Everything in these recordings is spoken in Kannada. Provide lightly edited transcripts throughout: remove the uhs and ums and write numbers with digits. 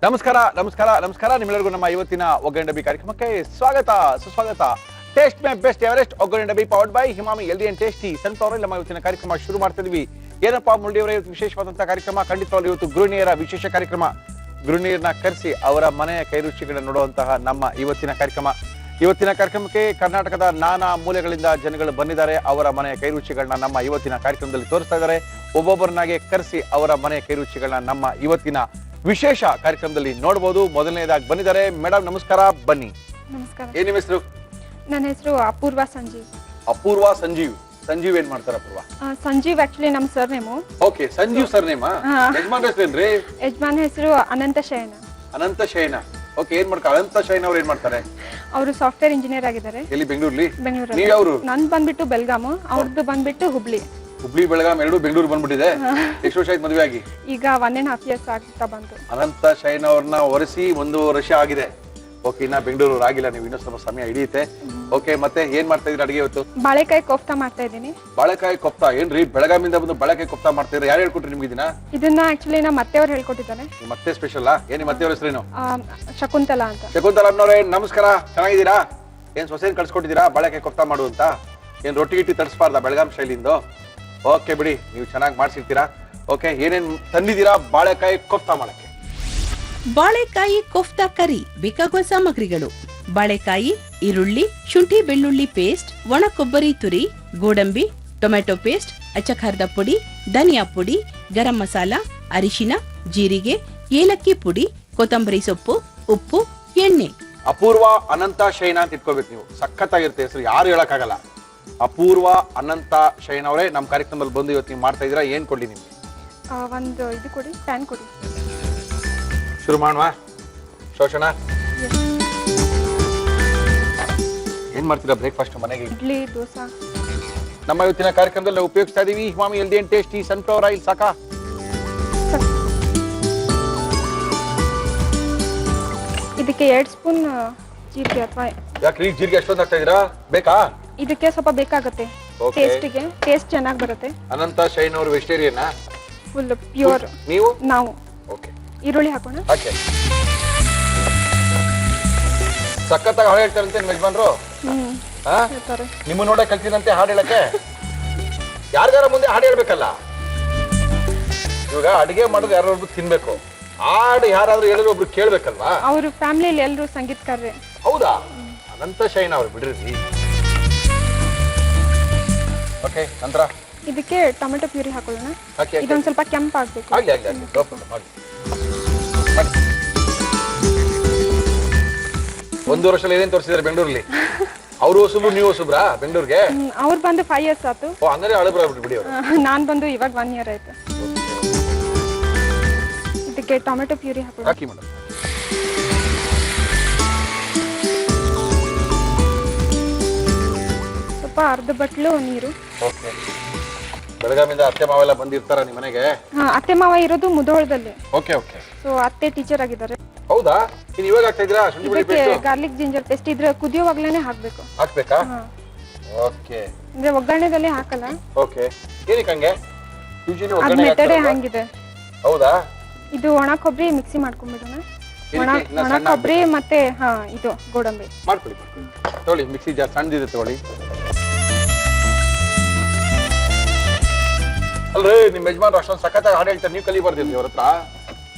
ನಮಸ್ಕಾರ ನಮಸ್ಕಾರ ನಮಸ್ಕಾರ ನಿಮ್ಮೆಲ್ಲರಿಗೂ ನಮ್ಮ ಇವತ್ತಿನ ಒಗ್ಗರಣೆ ಡಬ್ಬಿ ಕಾರ್ಯಕ್ರಮಕ್ಕೆ ಸ್ವಾಗತ ಸುಸ್ವಾಗತ. ಟೇಸ್ಟ್ ಮೇ ಬೆಸ್ಟ್ ಎವರೆಸ್ಟ್ ಒಗ್ಗರಣೆ ಡಬ್ಬಿ powered by Emami healthy and tasty sunflower oil. ನಮ್ಮ ಇವತ್ತಿನ ಕಾರ್ಯಕ್ರಮ ಶುರು ಮಾಡ್ತಾ ಇದೀವಿ. ಏನಪ್ಪಾ ಮುರಳಿಯವರೇ, ಇವತ್ತು ವಿಶೇಷವಾದಂತಹ ಕಾರ್ಯಕ್ರಮ. ಖಂಡಿತವಾಗ್ಲೂ ಇವತ್ತು ಗೃಹಿಣಿಯರ ವಿಶೇಷ ಕಾರ್ಯಕ್ರಮ. ಗೃಹಿಣಿಯರನ್ನ ಕರೆಸಿ ಅವರ ಮನೆಯ ಕೈರುಚಿಗಳನ್ನ ನೋಡುವಂತಹ ನಮ್ಮ ಇವತ್ತಿನ ಕಾರ್ಯಕ್ರಮ. ಇವತ್ತಿನ ಕಾರ್ಯಕ್ರಮಕ್ಕೆ ಕರ್ನಾಟಕದ ನಾನಾ ಮೂಲೆಗಳಿಂದ ಜನಗಳು ಬಂದಿದ್ದಾರೆ. ಅವರ ಮನೆಯ ಕೈರುಚಿಗಳನ್ನ ನಮ್ಮ ಇವತ್ತಿನ ಕಾರ್ಯಕ್ರಮದಲ್ಲಿ ತೋರಿಸ್ತಾ ಇದ್ದಾರೆ. ಒಬ್ಬೊಬ್ಬರನ್ನಾಗೆ ಕರೆಸಿ ಅವರ ಮನೆಯ ಕೈರುಚಿಗಳನ್ನ ನಮ್ಮ ಇವತ್ತಿನ ವಿಶೇಷ ಕಾರ್ಯಕ್ರಮದಲ್ಲಿ ನೋಡಬಹುದು. ಮೊದಲನೇದಾಗಿ ಬಂದಿದ್ದಾರೆ ಮೇಡಮ್, ನಮಸ್ಕಾರ, ಬನ್ನಿ. ನಮಸ್ಕಾರ. ಏನ್ ನಿಮ್ಮ ಹೆಸರು? ನನ್ನ ಹೆಸರು ಅಪೂರ್ವ ಸಂಜೀವ್. ಅಪೂರ್ವ ಸಂಜೀವ್. ಸಂಜೀವ್ ಏನ್ ಮಾಡ್ತಾರ ಅಪೂರ್ವ? ಸಂಜೀವ್ ಆಕ್ಚುಲಿ ನಮ್ surname. Okay, Sanjeev surname. ಯಜಮಾನ್ ಹೆಸರೇನ್ರಿ? ಯಜಮಾನ್ ಹೆಸರು ಅನಂತ ಶಯನ. ಅನಂತ ಶಯನ. ಓಕೆ, ಏನ್ ಮಾಡ್ತಾರೆ ಅನಂತ ಶಯನ? ಅವ್ರು ಏನ್ ಮಾಡ್ತಾರೆ? ಅವರು ಸಾಫ್ಟ್ವೇರ್ ಇಂಜಿನಿಯರ್ ಆಗಿದ್ದಾರೆ. ಎಲ್ಲಿ? ಬೆಂಗಳೂರಲ್ಲಿ. ಬೆಂಗಳೂರಲ್ಲಿ. ನೀವು ಯಾವ್ರು? ನಂದ್ ಬಂದ್ಬಿಟ್ಟು ಬೆಲ್ಗಾಮ್, ಅವ್ರದ್ದು ಬಂದ್ಬಿಟ್ಟು ಹುಬ್ಳಿ. ಹುಬ್ಳಿ ಬೆಳಗಾಂ ಎರಡು ಬೆಂಗಳೂರು ಬಂದ್ಬಿಟ್ಟಿದೆ. ಎಷ್ಟು ವರ್ಷ ಆಯ್ತು ಮದುವೆ ಆಗಿ? ಈಗ 1.5 years ಆಗ್ತಾ ಬಂತು. ಅನಂತ ಶಯನ ಅವ್ರನ್ನ ಒರೆಸಿ 1 ವರ್ಷ ಆಗಿದೆ. ಓಕೆ, ಇನ್ನ ಬೆಂಗಳೂರು ಆಗಿಲ್ಲ, ನೀವು ಇನ್ನೂ ಸ್ವಲ್ಪ ಸಮಯ ಹಿಡಿಯುತ್ತೆ. ಓಕೆ, ಮತ್ತೆ ಏನ್ ಮಾಡ್ತಾ ಇದ್ರಿ ಅಡಿಗೆ ಇವತ್ತು? ಬಾಳೆಕಾಯಿ ಕೋಫ್ತಾ ಮಾಡ್ತಾ ಇದ್ದೀನಿ. ಬಾಳೆಕಾಯಿ ಕೊಫ್ತಾ ಏನ್ರಿ? ಬೆಳಗಾಮಿಂದ ಬಂದು ಬಾಳೆಕಾಯಿ ಕೊಫ್ತಾ ಮಾಡ್ತಾ ಇದ್ರೆ ಯಾರು ಹೇಳ್ಕೊಟ್ರಿ ನಿಮ್ಗೆ ಇದನ್ನ? ಇದನ್ನ ಆಕ್ಚುಲಿ ನಮ್ಮ ಅತ್ತೆಯವ್ರು ಹೇಳ್ಕೊಟ್ಟಿದ್ದಾರೆ. ಮತ್ತೆ ಸ್ಪೆಷಲ್ ಏನ್? ಮತ್ತೆ ಅವ್ರ ಹೆಸರೇನು? ಶಕುಂತಲಾ ಅಂತ. ಶಕುಂತಲಾ ಅಮ್ಮನವ್ರೆ, ನಮಸ್ಕಾರ. ಚೆನ್ನಾಗಿದ್ದೀರಾ? ಏನ್ ಸೊಸೆನ್ ಕಳ್ಸ್ಕೊಟ್ಟಿದ್ದೀರಾ ಬಾಳೆಕಾಯಿ ಕೊಫ್ತಾ ಮಾಡು ಅಂತ? ಏನ್ ರೊಟ್ಟಿ ಗಿಟ್ಟಿ ತರಿಸ್ಬಾರ್ದ ಬೆಳಗಾಂ ಶೈಲಿಂದು? ಓಕೆ ಬಿಡಿ, ನೀವು ಚೆನ್ನಾಗಿ ಮಾಡ್ಸಿರ್ತೀರಾ. ಓಕೆ, ಏನೇನ್ ತಂದಿದ್ದೀರಾ ಬಾಳೆಕಾಯಿ ಕೊಫ್ತಾ ಮಾಡಕ್ಕೆ? ಬಾಳೆಕಾಯಿ ಕೋಫ್ತಾ ಕರಿ ಬೇಕಾಗುವ ಸಾಮಗ್ರಿಗಳು: ಬಾಳೆಕಾಯಿ, ಈರುಳ್ಳಿ, ಶುಂಠಿ ಬೆಳ್ಳುಳ್ಳಿ ಪೇಸ್ಟ್, ಒಣ ಕೊಬ್ಬರಿ ತುರಿ, ಗೋಡಂಬಿ, ಟೊಮೆಟೊ ಪೇಸ್ಟ್, ಅಚ್ಚಖಾರದ ಪುಡಿ, ಧನಿಯಾ ಪುಡಿ, ಗರಂ ಮಸಾಲ, ಅರಿಶಿನ, ಜೀರಿಗೆ, ಏಲಕ್ಕಿ ಪುಡಿ, ಕೊತ್ತಂಬರಿ ಸೊಪ್ಪು, ಉಪ್ಪು, ಎಣ್ಣೆ. ಅಪೂರ್ವ ಅನಂತ ಶಯನ ಅಂತ ಇಟ್ಕೋಬೇಕು ನೀವು. ಸಖತ್ತಾಗಿರುತ್ತೆ ಹೆಸರು, ಯಾರು ಹೇಳಕ್ಕಾಗಲ್ಲ. ಅಪೂರ್ವ ಅನಂತ ಶಯನ ಅವರೇ, ನಮ್ಮ ಕಾರ್ಯಕ್ರಮದಲ್ಲಿ ಬಂದು ಇವತ್ತು ನೀವು ಮಾಡ್ತಾ ಇದ್ದೀರಾ. ಏನ್ ಕೊಡ್ಲಿ ನಿಮ್ಗೆ? ಒಂದು ಇದು ಕೊಡಿ, ಪ್ಯಾನ್ ಕೊಡಿ. ಶುರು ಮಾಡುವ ಶೋಷಣ. ಏನ್ ಮಾಡ್ತೀರಾ ಬ್ರೇಕ್ಫಾಸ್ಟ್ ಮನೆಗೆ? ಇಡ್ಲಿ, ದೋಸೆ. ನಮ್ಮ ಇವತ್ತಿನ ಕಾರ್ಯಕ್ರಮದಲ್ಲಿ ನಾವು ಉಪಯೋಗಿಸ್ತಾ ಇದೀವಿ Emami healthy and tasty sunflower oil. ಸಾಕಾ? ಇದಕ್ಕೆ 2 ಸ್ಪೂನ್ ಜೀರಿಗೆ ಅಥವಾ ಯಾಕ್ರಿ ಜೀರಿಗೆ ಅಷ್ಟೊಂದು ಹಾಕ್ತಾ ಇದೀರಾ? ಬೇಕಾ? ಇದಕ್ಕೆ ಸ್ವಲ್ಪ ಬೇಕಾಗುತ್ತೆ Okay. ಟೇಸ್ಟಿಗೆ. ಟೇಸ್ಟ್ ಚೆನ್ನಾಗಿ ಬರುತ್ತೆ. ಅನಂತ ಶೈನ್ ಅವರು ವೆಜಿಟೇರಿಯನ್? Full pure. ನೀವು? ನಾವು. ಓಕೆ, ಈರುಳ್ಳಿ ಹಾಕೋಣ. ಓಕೆ. ಸಖತ್ತಾಗಿ ಹಾಡು ಹೇಳ್ತಾರಂತೆ ನಿಮ್ಮ ಯಜಮಾನ್ರು. ಹೇಳ್ತಾರೆ. ನಿಮ್ಮ ನೋಡ ಕಲ್ತಿದಂತೆ ಹಾಡು ಹೇಳಕ್ಕೆ. ಯಾರಿಗಾರ ಮುಂದೆ ಹಾಡು ಹೇಳ್ಬೇಕಲ್ಲ. ಇವಾಗ ಅಡಿಗೆ ಮಾಡೋದು ಯಾರೊಬ್ರು ತಿನ್ಬೇಕು, ಹಾಡು ಯಾರಾದ್ರೂ ಹೇಳಿದ್ರು ಒಬ್ರು ಕೇಳ್ಬೇಕಲ್ವಾ? ಅವ್ರ ಫ್ಯಾಮಿಲಿಯಲ್ಲಿ ಎಲ್ಲರೂ ಸಂಗೀತಕಾರರೇ. ಹೌದಾ? ಅನಂತ ಶೈನ್ ಅವ್ರು ಬಿಡ್ರಿ. ಓಕೆ, ನಂತರ ಇದಕ್ಕೆ ಟೊಮೆಟೊ ಪ್ಯೂರಿ ಹಾಕೊಳ್ಳೋಣ. ಹಾಕಿ, ಹಾಕಿ. ಇದೊಂದು ಸ್ವಲ್ಪ ಕೆಂಪಾಗಬೇಕು. ಆಗ್ಲಿ ಆಗ್ಲಿ ಆಗ್ಲಿ, ನೋ ಪ್ರಾಬ್ಲಮ್, ಆಗ್ಲಿ. ಮಾಡಿ. 1 ವರ್ಷದಲ್ಲಿ ಏನೇನು ತೋರಿಸಿದಾರೆ ಬೆಂಗಳೂರಲ್ಲಿ? ಅವರು ಹೊಸಬ್ರು, ನೀವು ಹೊಸಬ್ರಾ ಬೆಂಗಳೂರಿಗೆ? ಅವ್ರು ಬಂದು 5 years ಆಯ್ತು. ಓ, ಹಂಗಾರೆ ಹಳಬ್ರ ಬಿಡಿ ಅವರು. ನಾನ್ ಬಂದು ಇವಾಗ 1 year ಆಯ್ತು. ಇದಕ್ಕೆ ಟೊಮೆಟೊ ಪ್ಯೂರಿ ಹಾಕೊಳ್ಳೋಣ. ಹಾಕಿ ಮೇಡಮ್. ಸ್ವಲ್ಪ ಅರ್ಧ ಬಟ್ಲು ನೀರು. ಓಕೆ. ಬೆಳಗಾಮಿಂದ ಅತ್ತೆ ಮಾವೆಲ್ಲ ಬಂದಿರ್ತಾರ ನಿಮ್ಮ ಮನೆಗೆ? ಅತ್ತೆ ಮಾವ ಇರೋದು ಮುಧೋಳದಲ್ಲಿ. Okay okay. ಸೊ ಅತ್ತೆ ಟೀಚರ್ ಆಗಿದ್ದಾರೆ. ಹೌದಾ? ಇನ್ನು ಇವಾಗ ಹಾಕ್ತಾ ಇದ್ದೀರಾ ಶುಂಠಿ ಬೆಳ್ಳುಳ್ಳಿ ಇದಕ್ಕೆ ಪೇಸ್ಟ್? ಗಾರ್ಲಿಕ್ ಜಿಂಜರ್ ಪೇಸ್ಟ್ ಇದ್ರೆ ಕುದಿಯೋವಾಗ್ಲೇನೆ ಹಾಕ್ಬೇಕು. ಹಾಕ್ಬೇಕಾ? ಓಕೆ. ಅಂದ್ರೆ ಒಗ್ಗರಣೆದಲ್ಲಿ ಹಾಕಲ್ಲ. ಓಕೆ. ಏನಕ್ಕೆ ಹಂಗೆ? ಯೂಶುವಲಿ ಅದ್ ಒಗ್ಗರಣೆ ಮೆಥಡೇ ಹಾಕ್ತಾರಲ್ವಾ? ಹಂಗಿದೆ. ಹೌದಾ? ಇದು ಒಣ ಕೊಬ್ಬರಿ ಮಿಕ್ಸಿ ಮಾಡ್ಕೊಂಡ್ಬಿಡೋಣ. ಒಣ ಇದಕ್ಕೆ ಇನ್ನ ಸಣ್ಣ ಕೊಬ್ಬರಿ ಮತ್ತೆ ಇದು ಗೋಡಂಬಿ ಮಾಡ್ಕೊಳ್ಳಿ. ತಗೊಳ್ಳಿ, ಮಿಕ್ಸಿ ಜಾರ್ ಸಣ್ಣದಿದೆ ತಗೊಳ್ಳಿ. ಅಲ್ರಿ, ನಿಮ್ಮ ಯಜಮಾನ್ರು ಅಷ್ಟೊಂದು ಸಖತ್ತಾಗಿ ಹಾಡು ಹೇಳ್ತಾರೆ, ನೀವು ಕಲಿಬಾರ್ದಿರ್ಲಿ ಅವ್ರ ಹತ್ರ?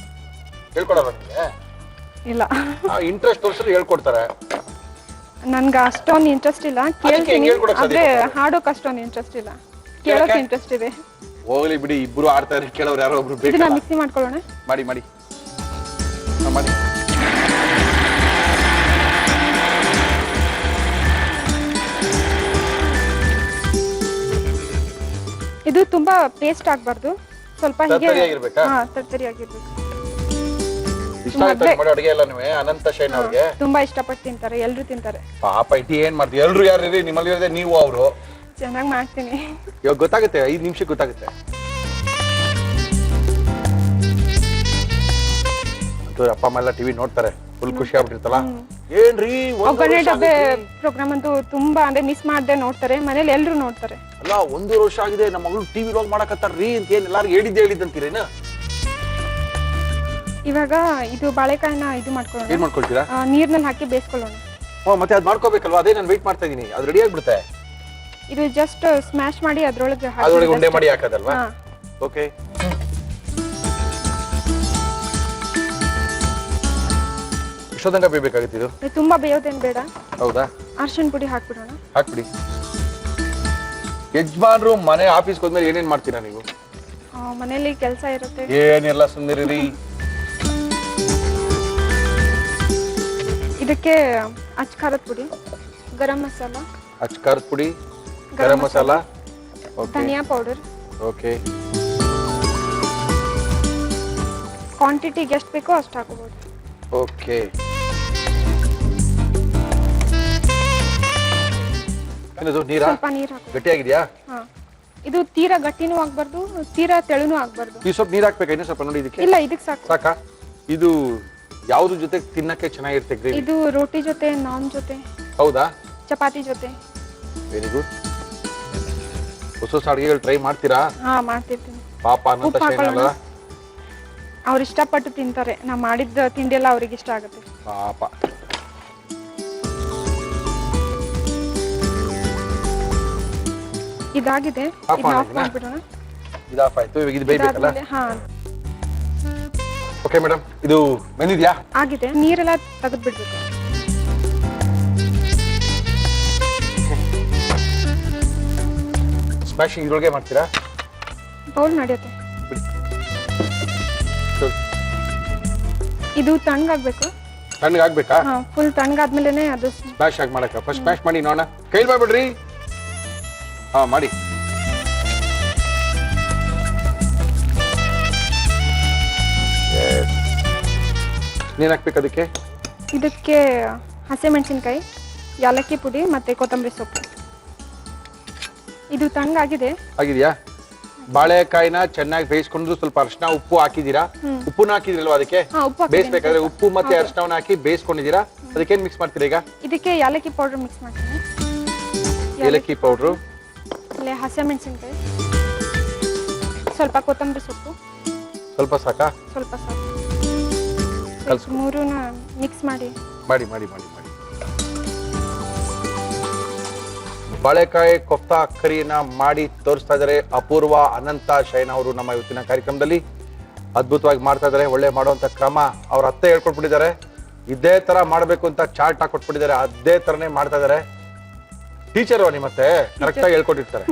ಹೇಳ್ಕೊಡಲ್ಲ ನಿಮಗೆ? ಇಲ್ಲ. ಇಂಟ್ರೆಸ್ಟ್ ತೋರಿಸಿದ್ರೆ ಹೇಳ್ಕೊಡ್ತಾರೆ. ನನ್ಗೆ ಅಷ್ಟೊಂದು ಇಂಟ್ರೆಸ್ಟ್ ಇಲ್ಲ. ಹೆಂಗ್ ಕೇಳ್ತೀನಿ ಹೇಳ್ಕೊಡಕ್ ಸಾಧ್ಯ ಆದ್ರೆ ಇಲ್ಲ? ಹಾಡೋಕ್ ಅಷ್ಟೊಂದು ಇಂಟ್ರೆಸ್ಟ್ ಇಲ್ಲ. ಕೇಳೋಕೆ ಇಂಟ್ರೆಸ್ಟ್ ಇದೆ. ಹೋಗ್ಲಿ ಬಿಡಿ, ಇಬ್ರು ಆಡ್ತಾರೆ, ಕೇಳೋರು ಯಾರೋ ಒಬ್ರು ಇದನ್ನ ಬೇಕಲ್ಲ. ಮಿಕ್ಸಿ ಮಾಡ್ಕೊಳ್ಳೋಣ. ಮಾಡಿ ಮಾಡಿ ಮಾಡಿ. ಇದು ತುಂಬಾ ಪೇಸ್ಟ್ ಆಗ್ಬಾರ್ದು, ಸ್ವಲ್ಪ ಹೀಗೆ ತರ್ತರಿಯಾಗಿರ್ಬೇಕಾ? ತರ್ತರಿಯಾಗಿರ್ಬೇಕು. ಇಷ್ಟ ಆಯ್ತು ಮಾಡೋ ಅಡಿಗೆ ಎಲ್ಲ ನೀವು ಅನಂತ ಶೈನ್ ಅವ್ರಿಗೆ? ತುಂಬಾ ಇಷ್ಟಪಟ್ಟು ತಿಂತಾರೆ, ಎಲ್ರು ತಿಂತಾರೆ. ಪಾಪ ಇಟಿ ಏನ್ ಮಾಡ್ತೀವಿ, ಎಲ್ರು ಯಾರು ನಿಮ್ಮಲ್ಲಿ ಇರೋದೇ ನೀವು ಅವರು. ಚೆನ್ನಾಗಿ ಮಾಡ್ತೀನಿ. ಇವಾಗ ಗೊತ್ತಾಗುತ್ತೆ, 5 ನಿಮಿಷಕ್ಕೆ ಗೊತ್ತಾಗುತ್ತೆ. ಅಪ್ಪ ಅಮ್ಮ ಎಲ್ಲ ಟಿವಿ ನೋಡ್ತಾರೆ, ಫುಲ್ ಖುಷಿ ಆಗ್ಬಿಟ್ಟಿರ್ತಲ್ಲ. ಏನ್ರಿ ಒಗ್ಗರಣೆ ಡಬ್ಬೆ ಪ್ರೋಗ್ರಾಮ್ ಅಂತೂ ತುಂಬಾ ಅಂದ್ರೆ ಮಿಸ್ ಮಾಡದೆ ನೋಡ್ತಾರೆ, ಮನೇಲಿ ಎಲ್ರು ನೋಡ್ತಾರೆ. ಅಲ್ಲ, 1 ವರ್ಷ ಆಗಿದೆ ನಮ್ಮ ಮಗಳು ಟಿವಿ ಲಾಗ್ ಮಾಡಕತ್ತಾರ್ರಿ ಅಂತ ಏನ್ ಎಲ್ಲಾರು ಹೇಳಿದ್ದಂತೀರೇನ? ಇವಾಗ ಇದು ಬಾಳೆಕಾಯಿನ ಇದು ಮಾಡ್ಕೊಳ್ಳೋಣ. ಏನ್ ಮಾಡ್ಕೊಳ್ತೀರಾ? ನೀರ್ನಲ್ಲಿ ಹಾಕಿ ಬೇಯಿಸ್ಕೊಳ್ಳೋಣ. ಮತ್ತೆ ಅದ್ ಮಾಡ್ಕೋಬೇಕಲ್ವಾ? ಅದೇ ನಾನು ವೇಟ್ ಮಾಡ್ತಾ ಇದೀನಿ. ಅದು ರೆಡಿ ಆಗ್ಬಿಡುತ್ತೆ. ಇದು ಜಸ್ಟ್ ಸ್ಮ್ಯಾಶ್ ಮಾಡಿ ಅದ್ರೊಳಗೆ ಉಂಡೆ ಮಾಡಿ ಹಾಕೋದಲ್ವಾ? ಓಕೆ. ಎಷ್ಟೊತ್ತಂಕ ಬೇಯಬೇಕಾಗುತ್ತೆ ಇದು? ತುಂಬಾ ಬೇಯೋದೇನ್ ಬೇಡ. ಹೌದಾ? ಅರ್ಶಿನ ಪುಡಿ ಹಾಕ್ಬಿಡೋಣ. ಹಾಕ್ಬಿಡಿ. ಯಜಮಾನ್ರು ಮನೆ ಆಫೀಸ್ಗೆ ಹೋದ್ಮೇಲೆ ಏನೇನ್ ಮಾಡ್ತೀರಾ ನೀವು? ಮನೇಲಿ ಕೆಲಸ ಇರುತ್ತೆ. ಏನೆಲ್ಲ ಸುಂದರಿರಿ. ಇದಕ್ಕೆ ಅಚ್ಕಾರದ ಪುಡಿ, ಗರಂ ಮಸಾಲ, ಅಚ್ಕಾರದ ಪುಡಿ, ಗರಂ ಮಸಾಲ, ಧನಿಯಾ ಪೌಡರ್. ಓಕೆ. ಕ್ವಾಂಟಿಟಿಗೆ ಎಷ್ಟು ಬೇಕೋ ಅಷ್ಟು ಹಾಕೋಬಹುದು. ಓಕೆ. ಏನದು ನೀರಾ? ಸ್ವಲ್ಪ ನೀರು ಹಾಕಿ. ಗಟ್ಟಿಯಾಗಿದೆಯಾ? ಹಾ. ಇದು ತೀರಾ ಗಟ್ಟಿನೂ ಆಗ್ಬಾರ್ದು, ತೀರಾ ತೆಳುನೂ ಆಗ್ಬಾರ್ದು. ಈ ಸ್ವಲ್ಪ ನೀರು ಹಾಕ್ಬೇಕಾ? ಇನ್ನೂ ಸ್ವಲ್ಪ ನೋಡಿ ಇದಕ್ಕೆ. ಇಲ್ಲ, ಇದಕ್ಕೆ ಸಾಕು. ಸಾಕಾ? ಇದು ಯಾವ್ದ್ರ ಜೊತೆ ತಿನ್ನಕ್ಕೆ ಚೆನ್ನಾಗಿರುತ್ತೆ ಗ್ರೇವಿ? ಇದು ರೋಟಿ ಜೊತೆ, ನಾನ್ ಜೊತೆ. ಹೌದಾ? ಚಪಾತಿ ಜೊತೆ. Very good. ಹೊಸ ಅಡುಗೆಗಳು ಟ್ರೈ ಮಾಡ್ತೀರಾ? ಹಾ, ಮಾಡ್ತಿರ್ತೀನಿ. ಪಾಪ ಅನ್ನೋ ಅಲ್ಲ, ಅವ್ರು ಇಷ್ಟಪಟ್ಟು ತಿಂತಾರೆ. ನಾ ಮಾಡಿದ ತಿಂಡಿ ಎಲ್ಲ ಅವ್ರಿಗೆ ಇಷ್ಟ ಆಗುತ್ತೆ. ಪಾಪ. ಇದಾಗಿದೆ. ಆಫ್ ಮಾಡ್ಬಿಡೋಣ. ಇದು ಆಫ್ ಆಯ್ತು. ಇವಾಗ ಇದು ಬೇಯಬೇಕಲ್ಲ? ಹಾ. ಓಕೆ ಮೇಡಮ್, ಇದು ಬೆಂದಿದ್ಯಾ? ಆಗಿದೆ. ನೀರೆಲ್ಲ ತೆಗೆದು ಬಿಡ್ಬೇಕು. ಸ್ಮ್ಯಾಶಿಂಗ್ ಇದ್ರೊಳಗೆ ಮಾಡ್ತೀರಾ? ಬೌಲ್ ನಡೆಯುತ್ತೆ. ಇದು ತಣ್ಣಗಾಗ್ಬೇಕು. ತಣ್ಣಗಾಗ್ಬೇಕಾ? ಹಾ, ಫುಲ್ ತಣ್ಣಗಾದ್ಮೇಲೆ ಅದು ಸ್ಮ್ಯಾಶ್ ಆಗಿ ಮಾಡಕ್ಕ. ಫಸ್ಟ್ ಸ್ಮ್ಯಾಶ್ ಮಾಡಿ ನೋಡೋಣ. ಕೈಲಿ ಮಾಡ್ಬಿಡ್ರಿ. ಹಾ, ಮಾಡಿ. ನೀನ್ ಹಾಕ್ಬೇಕು ಅದಕ್ಕೆ? ಇದಕ್ಕೆ ಹಸಿಮೆಣಸಿನಕಾಯಿ, ಯಾಲಕ್ಕಿ ಪುಡಿ ಮತ್ತೆ ಕೊತ್ತಂಬರಿ ಸೊಪ್ಪು. ಇದು ತಣ್ಣಗಾಗಿದೆ. ಆಗಿದ್ಯಾ? ಬಾಳೆಕಾಯಿನ ಚೆನ್ನಾಗಿ ಬೇಯಿಸ್ಕೊಂಡು ಸ್ವಲ್ಪ ಅರಿಶಿನ ಉಪ್ಪು ಹಾಕಿದೀರಾ? ಉಪ್ಪುನ ಹಾಕಿದ್ರಲ್ವಾ ಅದಕ್ಕೆ? ಬೇಯಿಸ್ಬೇಕಾದ್ರೆ ಉಪ್ಪು ಮತ್ತೆ ಅರಿಶಿನವನ್ನ ಹಾಕಿ ಬೇಯಿಸ್ಕೊಂಡಿದ್ದೀರಾ? ಅದಕ್ಕೇನ್ ಮಿಕ್ಸ್ ಮಾಡ್ತೀರಾ ಈಗ? ಇದಕ್ಕೆ ಯಾಲಕ್ಕಿ ಪೌಡರ್ ಮಿಕ್ಸ್ ಮಾಡ್ತೀನಿ. ಏಲಕ್ಕಿ ಪೌಡ್ರು, ಆಮೇಲೆ ಹಸಿಮೆಣಸಿನಕಾಯಿ, ಸ್ವಲ್ಪ ಕೊತ್ತಂಬರಿ ಸೊಪ್ಪು. ಸ್ವಲ್ಪ ಸಾಕಾ? ಸ್ವಲ್ಪ ಸಾಕು. ಕಲ್ಸು. ಮೂರನ್ನ ಮಿಕ್ಸ್ ಮಾಡಿ ಮಾಡಿ ಮಾಡಿ ಮಾಡಿ ಮಾಡಿ. ಬಾಳೆಕಾಯಿ ಕೊಫ್ತಾ ಕರಿಯನ್ನ ಮಾಡಿ ತೋರಿಸ್ತಾ ಇದ್ದಾರೆ ಅಪೂರ್ವ ಅನಂತ ಶಯನ ಅವರು ನಮ್ಮ ಇವತ್ತಿನ ಕಾರ್ಯಕ್ರಮದಲ್ಲಿ. ಅದ್ಭುತವಾಗಿ ಮಾಡ್ತಾ ಇದ್ದಾರೆ. ಒಳ್ಳೆ ಮಾಡುವಂತ ಕ್ರಮ ಅವ್ರ ಅತ್ತೆ ಹೇಳ್ಕೊಟ್ಬಿಟ್ಟಿದ್ದಾರೆ. ಇದೇ ತರ ಮಾಡ್ಬೇಕು ಅಂತ ಚಾರ್ಟ್ ಹಾಕೊಟ್ಬಿಟ್ಟಿದ್ದಾರೆ. ಅದೇ ತರನೇ ಮಾಡ್ತಾ ಇದ್ದಾರೆ. ಟೀಚರ್ ನಿಮ್ಮತ್ತೆ ಕರೆಕ್ಟ್ ಆಗಿ ಹೇಳ್ಕೊಟ್ಟಿರ್ತಾರೆ.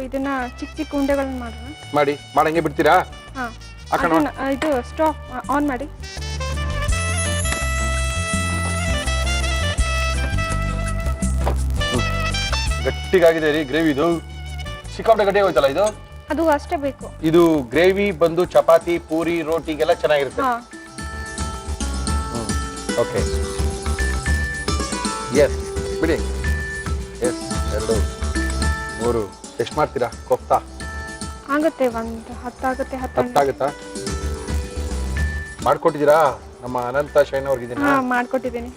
ಇದನ್ನ ಚಿಕ್ಕ ಚಿಕ್ಕ ಉಂಡೆಗಳನ್ನ ಮಾಡೋಣ. ಮಾಡಿ ಮಾಡಂಗೆ ಬಿಡ್ತೀರಾ? ಹಾ. ಹಾಕೋಣ. ಇದು ಸ್ಟವ್ ಆನ್ ಮಾಡಿ. ಗಟ್ಟಿಗಾಗಿದೆ ರೀ ಗ್ರೇವಿ. ಇದು ಸಿಕ್ಕಾಪಟ್ಟೆ ಗಟ್ಟಿ ಹೋಯ್ತಲ್ಲ ಇದು. ಅದು ಅಷ್ಟೇ ಬೇಕು. ಇದು ಗ್ರೇವಿ ಬಂದು ಚಪಾತಿ, ಪೂರಿ, ರೋಟಿಗೆಲ್ಲ ಚೆನ್ನಾಗಿರುತ್ತೆ. ಹಾ. ಓಕೆ. ಎಸ್ ಬಿಡಿ. ಎಸ್ 2 3 ಎಷ್ಟು ಮಾಡ್ತೀರಾ ಕೊಫ್ತಾ? ಆಗುತ್ತೆ, ಒಂದು 10 ಆಗುತ್ತೆ. 10 ಆಗುತ್ತಾ? ಮಾಡ್ಕೊಟ್ಟಿದ್ದೀರಾ ನಮ್ಮ ಅನಂತ ಶೈನ್ ಅವ್ರಿಗೆ? ಹಾ, ಮಾಡ್ಕೊಟ್ಟಿದ್ದೀನಿ.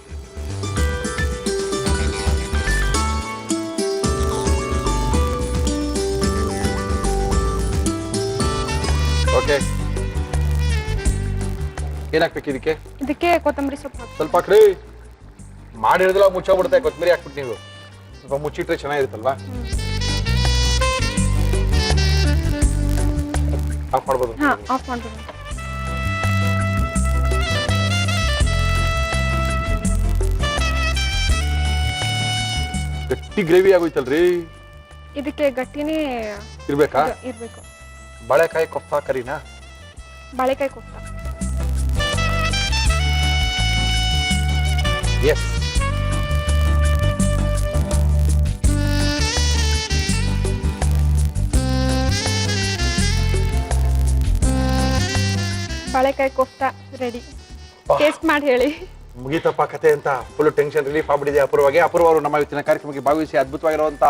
ಓಕೆ. ಏನ್ ಹಾಕ್ಬೇಕು ಇದಕ್ಕೆ? ಇದಕ್ಕೆ ಕೊತ್ತಂಬರಿ ಸೊಪ್ಪು ಹಾಕಿ. ಸ್ವಲ್ಪ ಹಾಕ್ರಿ. ಮಾಡಿರೋದೆಲ್ಲ ಮುಚ್ಚೋಗ್ಬಿಡುತ್ತೆ. ಕೊತ್ತಂಬರಿ ಹಾಕ್ಬಿಟ್ಟು ನೀವು ಸ್ವಲ್ಪ ಮುಚ್ಚಿಟ್ರೆ ಚೆನ್ನಾಗಿರುತ್ತಲ್ವಾ? ಆಫ್ ಮಾಡ್ಬೋದು? ಹಾ, ಆಫ್ ಮಾಡ್ಬೋದು. ಗಟ್ಟಿ ಗ್ರೇವಿ ಆಗೋಯ್ತಲ್ರಿ. ಇದಕ್ಕೆ ಗಟ್ಟಿನೇ ಇರ್ಬೇಕಾ? ಇರ್ಬೇಕು. ಬಾಳೆಕಾಯಿ ಕೊಫ್ತಾ ಕರಿನಾ? ಬಾಳೆಕಾಯಿ ಕೊಫ್ತಾ. ಎಸ್. ಬಾಳೆಕಾಯಿ ಕೊಫ್ತಾ ರೆಡಿ. ಟೇಸ್ಟ್ ಮಾಡಿ ಹೇಳಿ. ಮುಗಿತಪ್ಪ ಕತೆ ಅಂತ ಫುಲ್ ಟೆನ್ಷನ್ ರಿಲೀಫ್ ಆಗ್ಬಿಟ್ಟಿದೆ ಅಪೂರ್ವಗೆ. ಅಪೂರ್ವ ಅವರು ನಮ್ಮ ಇವತ್ತಿನ ಕಾರ್ಯಕ್ರಮಕ್ಕೆ ಭಾಗವಹಿಸಿ ಅದ್ಭುತವಾಗಿರುವಂತ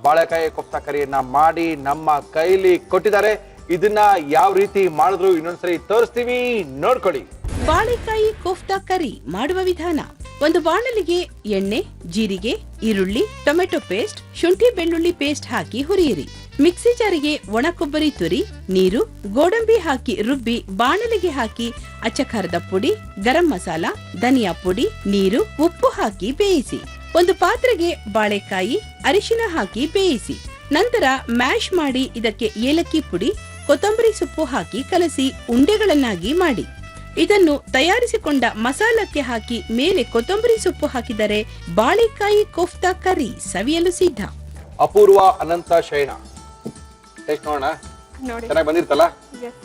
ಬಾಳೆಕಾಯಿ ಕೊಫ್ತಾ ಕರಿಯನ್ನ ಮಾಡಿ ನಮ್ಮ ಕೈಲಿ ಕೊಟ್ಟಿದ್ದಾರೆ. ಇದನ್ನ ಯಾವ ರೀತಿ ಮಾಡಿದ್ರು ಇನ್ನೊಂದ್ಸರಿ ತೋರಿಸ್ತೀವಿ, ನೋಡ್ಕೊಳ್ಳಿ. ಬಾಳೆಕಾಯಿ ಕೋಫ್ತಾ ಕರಿ ಮಾಡುವ ವಿಧಾನ: ಒಂದು ಬಾಣಲಿಗೆ ಎಣ್ಣೆ, ಜೀರಿಗೆ, ಈರುಳ್ಳಿ, ಟೊಮೆಟೊ ಪೇಸ್ಟ್, ಶುಂಠಿ ಬೆಳ್ಳುಳ್ಳಿ ಪೇಸ್ಟ್ ಹಾಕಿ ಹುರಿಯಿರಿ. ಮಿಕ್ಸಿ ಜಾರಿಗೆ ಒಣ ಕೊಬ್ಬರಿ ತುರಿ, ನೀರು, ಗೋಡಂಬಿ ಹಾಕಿ ರುಬ್ಬಿ ಬಾಣಲೆಗೆ ಹಾಕಿ ಅಚ್ಚಖಾರದ ಪುಡಿ, ಗರಂ ಮಸಾಲ, ಧನಿಯಾ ಪುಡಿ, ನೀರು, ಉಪ್ಪು ಹಾಕಿ ಬೇಯಿಸಿ. ಒಂದು ಪಾತ್ರೆಗೆ ಬಾಳೆಕಾಯಿ, ಅರಿಶಿನ ಹಾಕಿ ಬೇಯಿಸಿ. ನಂತರ ಮ್ಯಾಶ್ ಮಾಡಿ ಇದಕ್ಕೆ ಏಲಕ್ಕಿ ಪುಡಿ, ಕೊತ್ತಂಬರಿ ಸೊಪ್ಪು ಹಾಕಿ ಕಲಸಿ ಉಂಡೆಗಳನ್ನಾಗಿ ಮಾಡಿ ಇದನ್ನು ತಯಾರಿಸಿಕೊಂಡ ಮಸಾಲಕ್ಕೆ ಹಾಕಿ ಮೇಲೆ ಕೊತ್ತಂಬರಿ ಸೊಪ್ಪು ಹಾಕಿದರೆ ಬಾಳೆಕಾಯಿ ಕೋಫ್ತಾ ಕರಿ ಸವಿಯಲು ಸಿದ್ಧ. ಅಪೂರ್ವ ಅನಂತ ಶಯನ ಟೇಸ್ಟ್ ನೋಡೋಣ. ನೋಡಿ ಚೆನ್ನಾಗಿ ಬಂದಿರ್ತಲ್ಲ? Yes.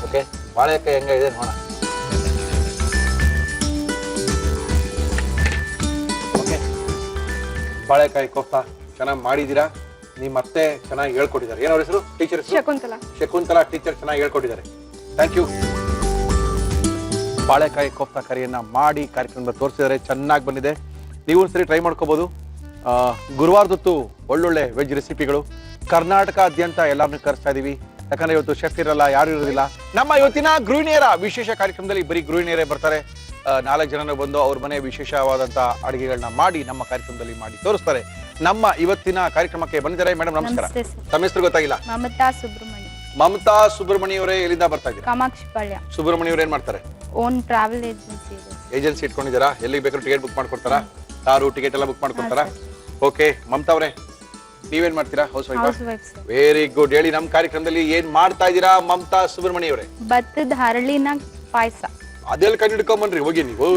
ಓಕೆ, ಬಾಳೆಕಾಯಿ ಹೆಂಗಿದೆ ನೋಡೋಣ. ಓಕೆ, ಬಾಳೆಕಾಯಿ ಕೋಫ್ತಾ ಚೆನ್ನಾಗಿ ಮಾಡಿದೀರಾ. ನಿಮ್ಮ ಅತ್ತೆ ಚೆನ್ನಾಗಿ ಹೇಳ್ಕೊಟ್ಟಿದ್ದಾರೆ. ಏನವ್ರ ಹೆಸರು? ಟೀಚರ್ ಹೆಸರು ಶಕುಂತಲಾ ಟೀಚರ್ ಚೆನ್ನಾಗಿ ಹೇಳ್ಕೊಟ್ಟಿದ್ದಾರೆ. Thank you. ಬಾಳೆಕಾಯಿ ಕೋಫ್ತಾ ಕರಿಯನ್ನ ಮಾಡಿ ಕಾರ್ಯಕ್ರಮದಲ್ಲಿ ತೋರಿಸಿದ್ದಾರೆ. ಚೆನ್ನಾಗಿ ಬಂದಿದೆ. ನೀವು ಒಂದ್ಸರಿ ಟ್ರೈ ಮಾಡ್ಕೋಬಹುದು. ಗುರುವಾರದೊತ್ತು ಒಳ್ಳೊಳ್ಳೆ ವೆಜ್ ರೆಸಿಪಿಗಳು ಕರ್ನಾಟಕಾದ್ಯಂತ ಎಲ್ಲರನ್ನೂ ಕರೆಸ್ತಾ ಇದೀವಿ. ಯಾಕಂದ್ರೆ ಇವತ್ತು ಶೆಫ್ ಇರಲ್ಲ, ಯಾರು ಇರೋದಿಲ್ಲ. ನಮ್ಮ ಇವತ್ತಿನ ಗೃಹಿಣಿಯರ ವಿಶೇಷ ಕಾರ್ಯಕ್ರಮದಲ್ಲಿ ಬರೀ ಗೃಹಿಣಿಯರೇ ಬರ್ತಾರೆ. 4 ಜನರು ಬಂದು ಅವ್ರ ಮನೆ ವಿಶೇಷವಾದಂತ ಅಡುಗೆಗಳನ್ನ ಮಾಡಿ ನಮ್ಮ ಕಾರ್ಯಕ್ರಮದಲ್ಲಿ ಮಾಡಿ ತೋರಿಸ್ತಾರೆ. ನಮ್ಮ ಇವತ್ತಿನ ಕಾರ್ಯಕ್ರಮಕ್ಕೆ ಬಂದಿದ್ದಾರೆ. ಮೇಡಮ್ ನಮಸ್ಕಾರ. ತಮ್ಮ ಹೆಸರು ಗೊತ್ತಾಗಿಲ್ಲ? ಮಮತಾ ಸುಬ್ರಹ್ಮಣ್ಯ ಅವರೇ, ಎಲ್ಲಿಂದ ಬರ್ತಾ ಇದ್ದೀರಾ? ಕಾಮಾಕ್ಷಿಪಾಳ್ಯ. ಸುಬ್ರಹ್ಮಣ್ಯ ಅವ್ರು ಏನ್ ಮಾಡ್ತಾರೆ? ಓನ್ ಟ್ರಾವೆಲ್ ಏಜೆನ್ಸಿ ಇದೆ. ಏಜೆನ್ಸಿ ಇಟ್ಕೊಂಡಿದ್ದೀರಾ? ಎಲ್ಲಿಗೆ ಬೇಕಾದ್ರೂ ಟಿಕೆಟ್ ಬುಕ್ ಮಾಡ್ಕೊಡ್ತಾರಾ? ಕಾರು ಟಿಕೆಟ್ ಎಲ್ಲ ಬುಕ್ ಮಾಡ್ಕೊಡ್ತಾರಾ? ಓಕೆ, ಮಮತಾ ಅವರೇ ನೀವೇನ್ ಮಾಡ್ತೀರಾ? House wife. Very good. ಹೇಳಿ, ನಮ್ಮ ಕಾರ್ಯಕ್ರಮದಲ್ಲಿ ಏನ್ ಮಾಡ್ತಾ ಇದ್ದೀರಾ ಮಮತಾ ಸುಬ್ರಹ್ಮಣ್ಯ ಅವರೇ? ಭತ್ತದ ಹರಳಿನ ಪಾಯಸ. ಅದೆಲ್ಲ ಕಂಡು ಹಿಡ್ಕೊಂಬನ್ರಿ ಹೋಗಿ. ನೀವು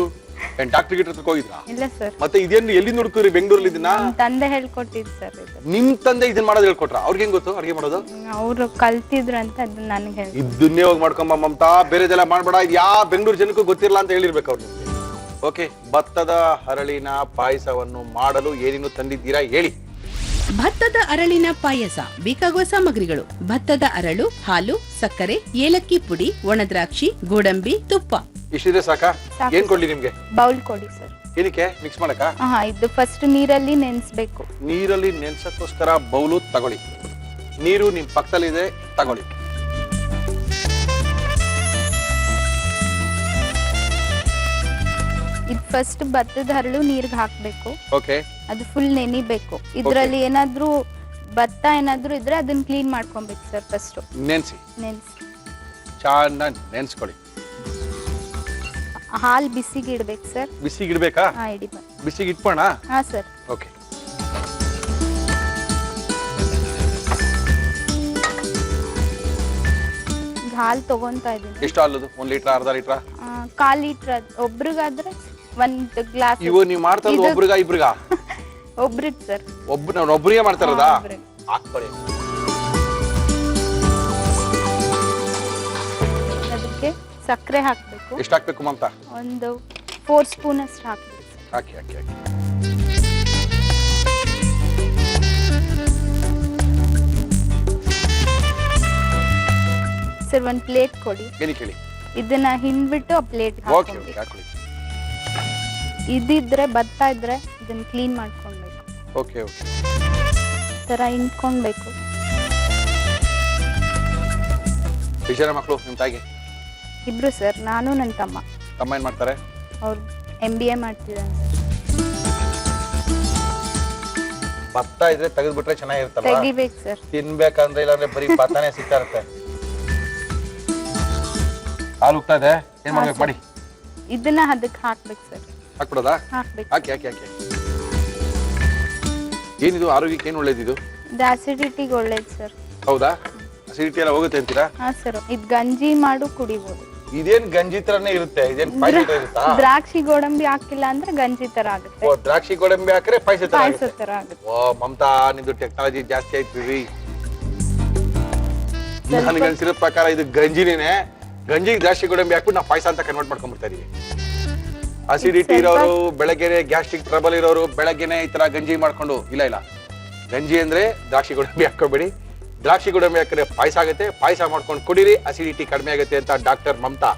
ಏನ್ ಡಾಕ್ಟರ್ ಗಿಟ್ರ ಹೋಗಿದ್ರಾ? ಇಲ್ಲ ಸರ್. ಮತ್ತೆ ಇದೇನು ಎಲ್ಲಿಂದ ಹುಡುಕ್ರಿ? ಬೆಂಗಳೂರಲ್ಲಿ ಇದನ್ನ ತಂದೆ ಹೇಳ್ಕೊಟ್ಟಿದ್ ಸರ್. ನಿಮ್ ತಂದೆ ಇದನ್ನ ಮಾಡೋದು ಹೇಳ್ಕೊಟ್ರ? ಅವ್ರಿಗೆ ಹೆಂಗ್ ಗೊತ್ತು ಅಡ್ಗೆ ಮಾಡೋದು? ಅವ್ರು ಕಲ್ತಿದ್ರು ಅಂತ ಅದನ್ನ ನನಗೆ ಹೇಳಿ. ಇದನ್ನೇ ಹೋಗಿ ಮಾಡ್ಕೊಂಬ ಮಮತಾ, ಬೇರೆದೆಲ್ಲ ಮಾಡ್ಬೇಡ. ಇದು ಯಾವ ಬೆಂಗಳೂರು ಜನಕ್ಕೂ ಗೊತ್ತಿರಲ್ಲ ಅಂತ ಹೇಳಿರ್ಬೇಕು ಅವ್ರು ನಿಮ್ಗೆ. ಓಕೆ, ಭತ್ತದ ಹರಳಿನ ಪಾಯಸವನ್ನು ಮಾಡಲು ಏನೇನು ತಂದಿದ್ದೀರಾ ಹೇಳಿ. ಭತ್ತದ ಅರಳಿನ ಪಾಯಸ ಬೇಕಾಗುವ ಸಾಮಗ್ರಿಗಳು: ಭತ್ತದ ಅರಳು, ಹಾಲು, ಸಕ್ಕರೆ, ಏಲಕ್ಕಿ ಪುಡಿ, ಒಣದ್ರಾಕ್ಷಿ, ಗೋಡಂಬಿ, ತುಪ್ಪ. ಇಷ್ಟಿದ್ರೆ ಸಾಕಾ? ಏನ್ ಕೊಡ್ಲಿ ನಿಮ್ಗೆ? ಬೌಲ್ ಕೊಡಿ ಸರ್. ಏನಕ್ಕೆ? ಮಿಕ್ಸ್ ಮಾಡಕ? ಇದು ಫಸ್ಟ್ ನೀರಲ್ಲಿ ನೆನೆಸ್ಬೇಕು. ನೀರಲ್ಲಿ ನೆನ್ಸಕ್ಕೋಸ್ಕರ ಬೌಲು ತಗೊಳ್ಳಿ. ನೀರು ನಿಮ್ ಪಕ್ಕದಲ್ಲಿದೆ, ತಗೊಳ್ಳಿ. ಇದು ಫಸ್ಟ್ ಭತ್ತದ ಹರಳು ನೀರ್ಗೆ ಹಾಕ್ಬೇಕು. ಓಕೆ, ಅದು ಫುಲ್ ನೆನಿಬೇಕು. ಇದ್ರಲ್ಲಿ ಏನಾದ್ರೂ ಭತ್ತ ಏನಾದ್ರೂ ಇದ್ರೆ ಅದನ್ನ ಕ್ಲೀನ್ ಮಾಡ್ಕೊಬೇಕು ಸರ್. ಫಸ್ಟ್ ನೆನ್ಸಿ ಚೆನ್ನಾಗಿ ನೆನ್ಸ್ಕೊಳ್ಳಿ. ಹಾಲ್ ಬಿಸಿಗೆ ಇಡ್ಬೇಕು ಸರ್. ಬಿಸಿಗೆ ಇಡ್ಬೇಕಾ? ಇಡಿ. ಬಿಸಿಗೆ ಇಟ್ಕೋಣ? ಹಾ ಸರ್. ಓಕೆ, ಹಾಲ್ ತಗೊಂತಾ ಇದೀನಿ. ಎಷ್ಟು ಹಾಲದು? 1 ಲೀಟರ್, ಅರ್ಧ ಲೀಟರ್, 1/4 ಲೀಟರ್. ಒಬ್ರಿಗಾದ್ರೆ 1 ಗ್ಲಾಸ್. ಇವು ನೀವು ಮಾಡ್ತಾ ಇರೋದು ಒಬ್ರಿಗ ಇಬ್ರಿಗ? ಒಬ್ರಿಗೆ ಸರ್. ಒಬ್ರಿಗೆ ಮಾಡ್ತಾ ಇರೋದಾ? ಹಾಕೊಳ್ಳಿ. ಅದಕ್ಕೆ ಸಕ್ಕರೆ ಹಾಕ್ಬೇಕು. ಎಷ್ಟು ಹಾಕ್ಬೇಕು ಮಮತಾ? ಒಂದು 4 ಸ್ಪೂನ್ ಅಷ್ಟು ಹಾಕ್ಬೇಕು. ಹಾಕಿ ಹಾಕಿ ಹಾಕಿ. ಸರ್, 1 ಪ್ಲೇಟ್ ಕೊಡಿ. ಏನಕ್ಕೆ ಹೇಳಿ? ಇದನ್ನ ಹಿಂಡ್ಬಿಟ್ಟು ಆ ಪ್ಲೇಟ್ ಓಕೆ ಓಕೆ, ಹಾಕೊಳ್ಳಿ. ಇದಿದ್ರೆ ಭತ್ತ ಇದ್ರೆ ಇದನ್ನ ಕ್ಲೀನ್ ಮಾಡ್ಕೊಳ್ಬೇಕು. ಓಕೆ ಓಕೆ, ತರ ಹಿಂಡ್ಕೊಳ್ಬೇಕು. ಎಷ್ಟು ಜನ ಮಕ್ಕಳು ನಿಮ್ಮ ತಾಯಿಗೆ? ಇಬ್ರು ಸರ್, ನಾನು ನನ್ನ ತಮ್ಮ. ತಮ್ಮ ಏನ್ ಮಾಡ್ತಾರೆ? ಅವ್ರು MBA ಮಾಡ್ತಿದ್ದಾರೆ ಸರ್. ಭತ್ತ ಇದ್ರೆ ತೆಗೆದ್ಬಿಟ್ರೆ ಚೆನ್ನಾಗಿರುತ್ತಲ್ಲ? ತೆಗಿಬೇಕು ಸರ್. ತಿನ್ಬೇಕಂದ್ರೆ, ಇಲ್ಲಾಂದ್ರೆ ಬರೀ ಭತ್ತನೇ ಸಿಗ್ತಾ ಇರುತ್ತೆ. ಹಾಲು ಉಗ್ತಾ ಇದೆ, ಏನ್ ಮಾಡ್ಬೇಕು ಮಾಡಿ? ಇದನ್ನ ಅದಕ್ಕೆ ಹಾಕ್ಬೇಕು ಸರ್. ಹಾಕ್ಬಿಡೋದಾ? ಹಾಕ್ಬೇಕು. ಹಾಕಿ ಹಾಕಿ ಹಾಕಿ. ಏನಿದು ಆರೋಗ್ಯಕ್ಕೆ ಏನು ಒಳ್ಳೇದಿದು? ಇದು ಅಸಿಡಿಟಿಗೆ ಒಳ್ಳೇದು ಸರ್. ಹೌದಾ? ಅಸಿಡಿಟಿ ಎಲ್ಲ ಹೋಗುತ್ತೆ ಅಂತೀರಾ? ಹಾ ಸರ್. ಇದು ಗಂಜಿ ಮಾಡು ಕುಡಿಬಹುದು. ಇದೇನ್ ಗಂಜಿ ತರನೇ ಇರುತ್ತೆ? ಇದೇನ್ ಪಾಯಸ ಇರುತ್ತಾ? ದ್ರಾಕ್ಷಿ ಗೋಡಂಬಿ ಹಾಕಿಲ್ಲ ಅಂದ್ರೆ ಗಂಜಿ ತರ ಆಗುತ್ತೆ. ಓ, ದ್ರಾಕ್ಷಿ ಗೋಡಂಬಿ ಹಾಕಿದ್ರೆ ಪಾಯಸ ತರ ಆಗುತ್ತೆ. ಓ ಮಮತಾ, ನಿಮ್ದು ಟೆಕ್ನಾಲಜಿ ಜಾಸ್ತಿ ಆಯ್ತು. ನನಗನ್ಸಿರೋ ಪ್ರಕಾರ ಇದು ಗಂಜಿನೇ. ಗಂಜಿಗೆ ದ್ರಾಕ್ಷಿ ಗೋಡಂಬಿ ಹಾಕ್ಬಿಟ್ಟು ನಾವು ಪಾಯಸ ಅಂತ ಕನ್ವರ್ಟ್ ಮಾಡ್ಕೊಂಡ್ಬಿಡ್ತಾ ಇದೀವಿ. ಅಸಿಡಿಟಿ ಇರೋರು, ಬೆಳಗ್ಗೆನೆ ಗ್ಯಾಸ್ಟ್ರಿಕ್ ಟ್ರಬಲ್ ಇರೋರು ಬೆಳಗ್ಗೆನೆ ಈ ತರ ಗಂಜಿ ಮಾಡ್ಕೊಂಡು, ಇಲ್ಲ ಗಂಜಿ ಅಂದ್ರೆ ದ್ರಾಕ್ಷಿ ಗೋಡಂಬಿ ಹಾಕೋಬೇಡಿ. ದ್ರಾಕ್ಷಿ ಗೋಡಂಬಿ ಹಾಕಿದ್ರೆ ಪಾಯಸ ಆಗುತ್ತೆ. ಪಾಯಸ ಮಾಡ್ಕೊಂಡು ಕುಡೀರಿ, ಅಸಿಡಿಟಿ ಕಡಿಮೆ ಆಗುತ್ತೆ ಅಂತ ಡಾಕ್ಟರ್ ಮಮತಾ,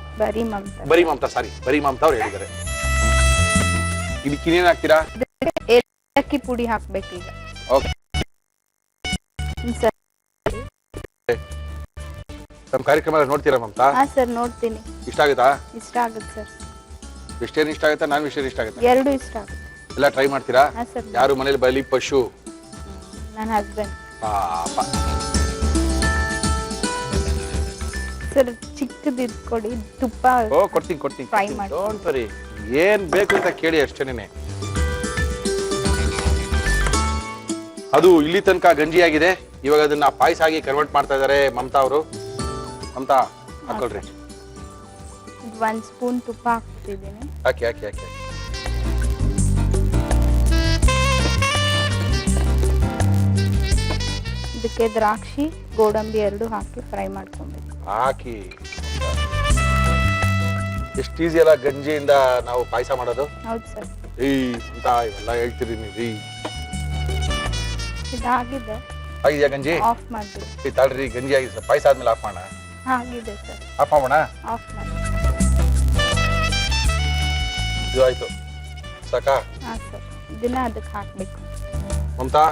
ಬರೀ ಮಮತಾ ಅವ್ರು ಹೇಳಿದ್ದಾರೆ. ಇದಕ್ಕೆ ಇನ್ನೇನ್ ಹಾಕ್ತೀರಾ? ಏಲಕ್ಕಿ ಪುಡಿ ಹಾಕ್ಬೇಕು ಈಗ. ಓಕೆ, ನಮ್ಮ ಕಾರ್ಯಕ್ರಮ ನೋಡ್ತೀರಾ ಮಮತಾ? ಹಾ ಸರ್, ನೋಡ್ತೀನಿ. ಇಷ್ಟ ಆಗುತ್ತಾ? ಇಷ್ಟ ಆಗುತ್ತೆ ಸರ್. ವೆಜಿಟೇರಿಯನ್ ಇಷ್ಟ ಆಗುತ್ತಾ ನಾನ್ ವೆಜಿಟೇರಿಯನ್ ಇಷ್ಟ ಆಗುತ್ತಾ? ಎರಡು ಇಷ್ಟ ಆಗುತ್ತೆ. ಎಲ್ಲ ಟ್ರೈ ಮಾಡ್ತೀರಾ? ಹಾಂ ಸರ್. ಯಾರು ಮನೇಲಿ ಬಲಿ ಪಶು? ನನ್ನ ಹಸ್ಬೆಂಡ್. ಪಾಪ. ಸರ್ ಚಿಕ್ಕದು ಕೊಡಿ, ತುಪ್ಪ. ಓ ಕೊಡ್ತೀನಿ Fry ಮಾಡಿ. ಡೋಂಟ್ ವರಿ, ಏನ್ ಬೇಕು ಅಂತ ಕೇಳಿ ಅಷ್ಟೇನೆ. ಅದು ಇಲ್ಲಿ ತನಕ ಗಂಜಿ ಆಗಿದೆ, ಇವಾಗ ಅದನ್ನ ಪಾಯಸ ಆಗಿ ಕನ್ವರ್ಟ್ ಮಾಡ್ತಾ ಇದಾರೆ ಮಮತಾ ಅವರು. ಮಮತಾ ಹಾಕೊಳ್ರಿ. 1 ಸ್ಪೂನ್ ತುಪ್ಪ ಹಾಕ್ತಿದ್ದೀನಿ. ಹಾಕಿ. ಇದಕ್ಕೆ ದ್ರಾಕ್ಷಿ ಗೋಡಂಬಿ ಎರಡು ಹಾಕಿ ಫ್ರೈ ಮಾಡ್ಕೊಬೇಕು. ಹಾಕಿ. ಎಷ್ಟು ಈಸಿ ಅಲ್ಲ ಗಂಜಿಯಿಂದ ನಾವು ಪಾಯಸ ಮಾಡೋದು. ಹೌದು ಸರ್. ಅಂತ ಇವೆಲ್ಲ ಹೇಳ್ತೀರಿ ನೀವು. ಇದಾಗಿದೆ. ಆಗಿದೆಯಾ ಗಂಜಿ? ಆಫ್ ಮಾಡ್ತೀವಿ. ತಾಳ್ರಿ, ಗಂಜಿ ಆಗಿದೆ ಸರ್. ಪಾಯಸ ಆದ್ಮೇಲೆ ಆಫ್ ಮಾಡೋಣ. ಆಗಿದೆ ಸರ್. ಆಫ್ ಮಾಡೋಣ. ಆಫ್ ಮಾಡಿ. ಇದು ಆಯ್ತು ಸಾಕಾ? ಹಾಂ ಸರ್. ಇದನ್ನ ಅದಕ್ಕೆ ಹಾಕ್ಬೇಕು. ಮಮತಾ,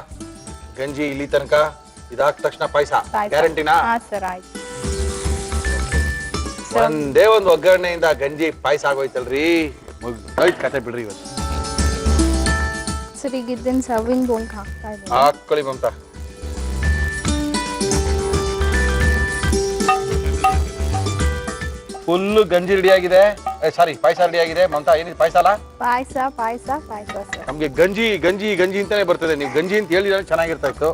ಗಂಜಿ ಇಲ್ಲಿ ತನಕ, ಇದಾದ ತಕ್ಷಣ ಪಾಯಸ ಗ್ಯಾರಂಟಿನಾ? ಹಾಂ ಸರ್ ಆಯ್ತು. ಒಂದೇ ಒಂದು ಒಗ್ಗರಣೆಯಿಂದ ಗಂಜಿ ಪಾಯಸ ಆಗೋಯ್ತಲ್ರಿ. ರೈಟ್ ಕತೆ ಬಿಡ್ರಿ ಇವತ್ತು. ಸರ್ ಈಗ ಇದನ್ನ ಸರ್ವಿಂಗ್ ಬೌಲ್ಗೆ ಹಾಕ್ತಾ ಇದ್ದೀನಿ. ಹಾಕೊಳ್ಳಿ ಮಮತಾ. ಫುಲ್ ಗಂಜಿ ರೆಡಿ ಆಗಿದೆ, ಸಾರಿ ಪಾಯಸ ರೆಡಿ ಆಗಿದೆ. ಮಮತಾ ಏನಿದೆ ಪಾಯಸ ಅಲ್ಲ? ಪಾಯಸ ಸರ್. ನಮ್ಗೆ ಗಂಜಿ ಅಂತಾನೆ ಬರ್ತದೆ. ನೀವು ಗಂಜಿ ಅಂತ ಹೇಳಿದ್ರೆ ಚೆನ್ನಾಗಿರ್ತಾ ಇತ್ತು.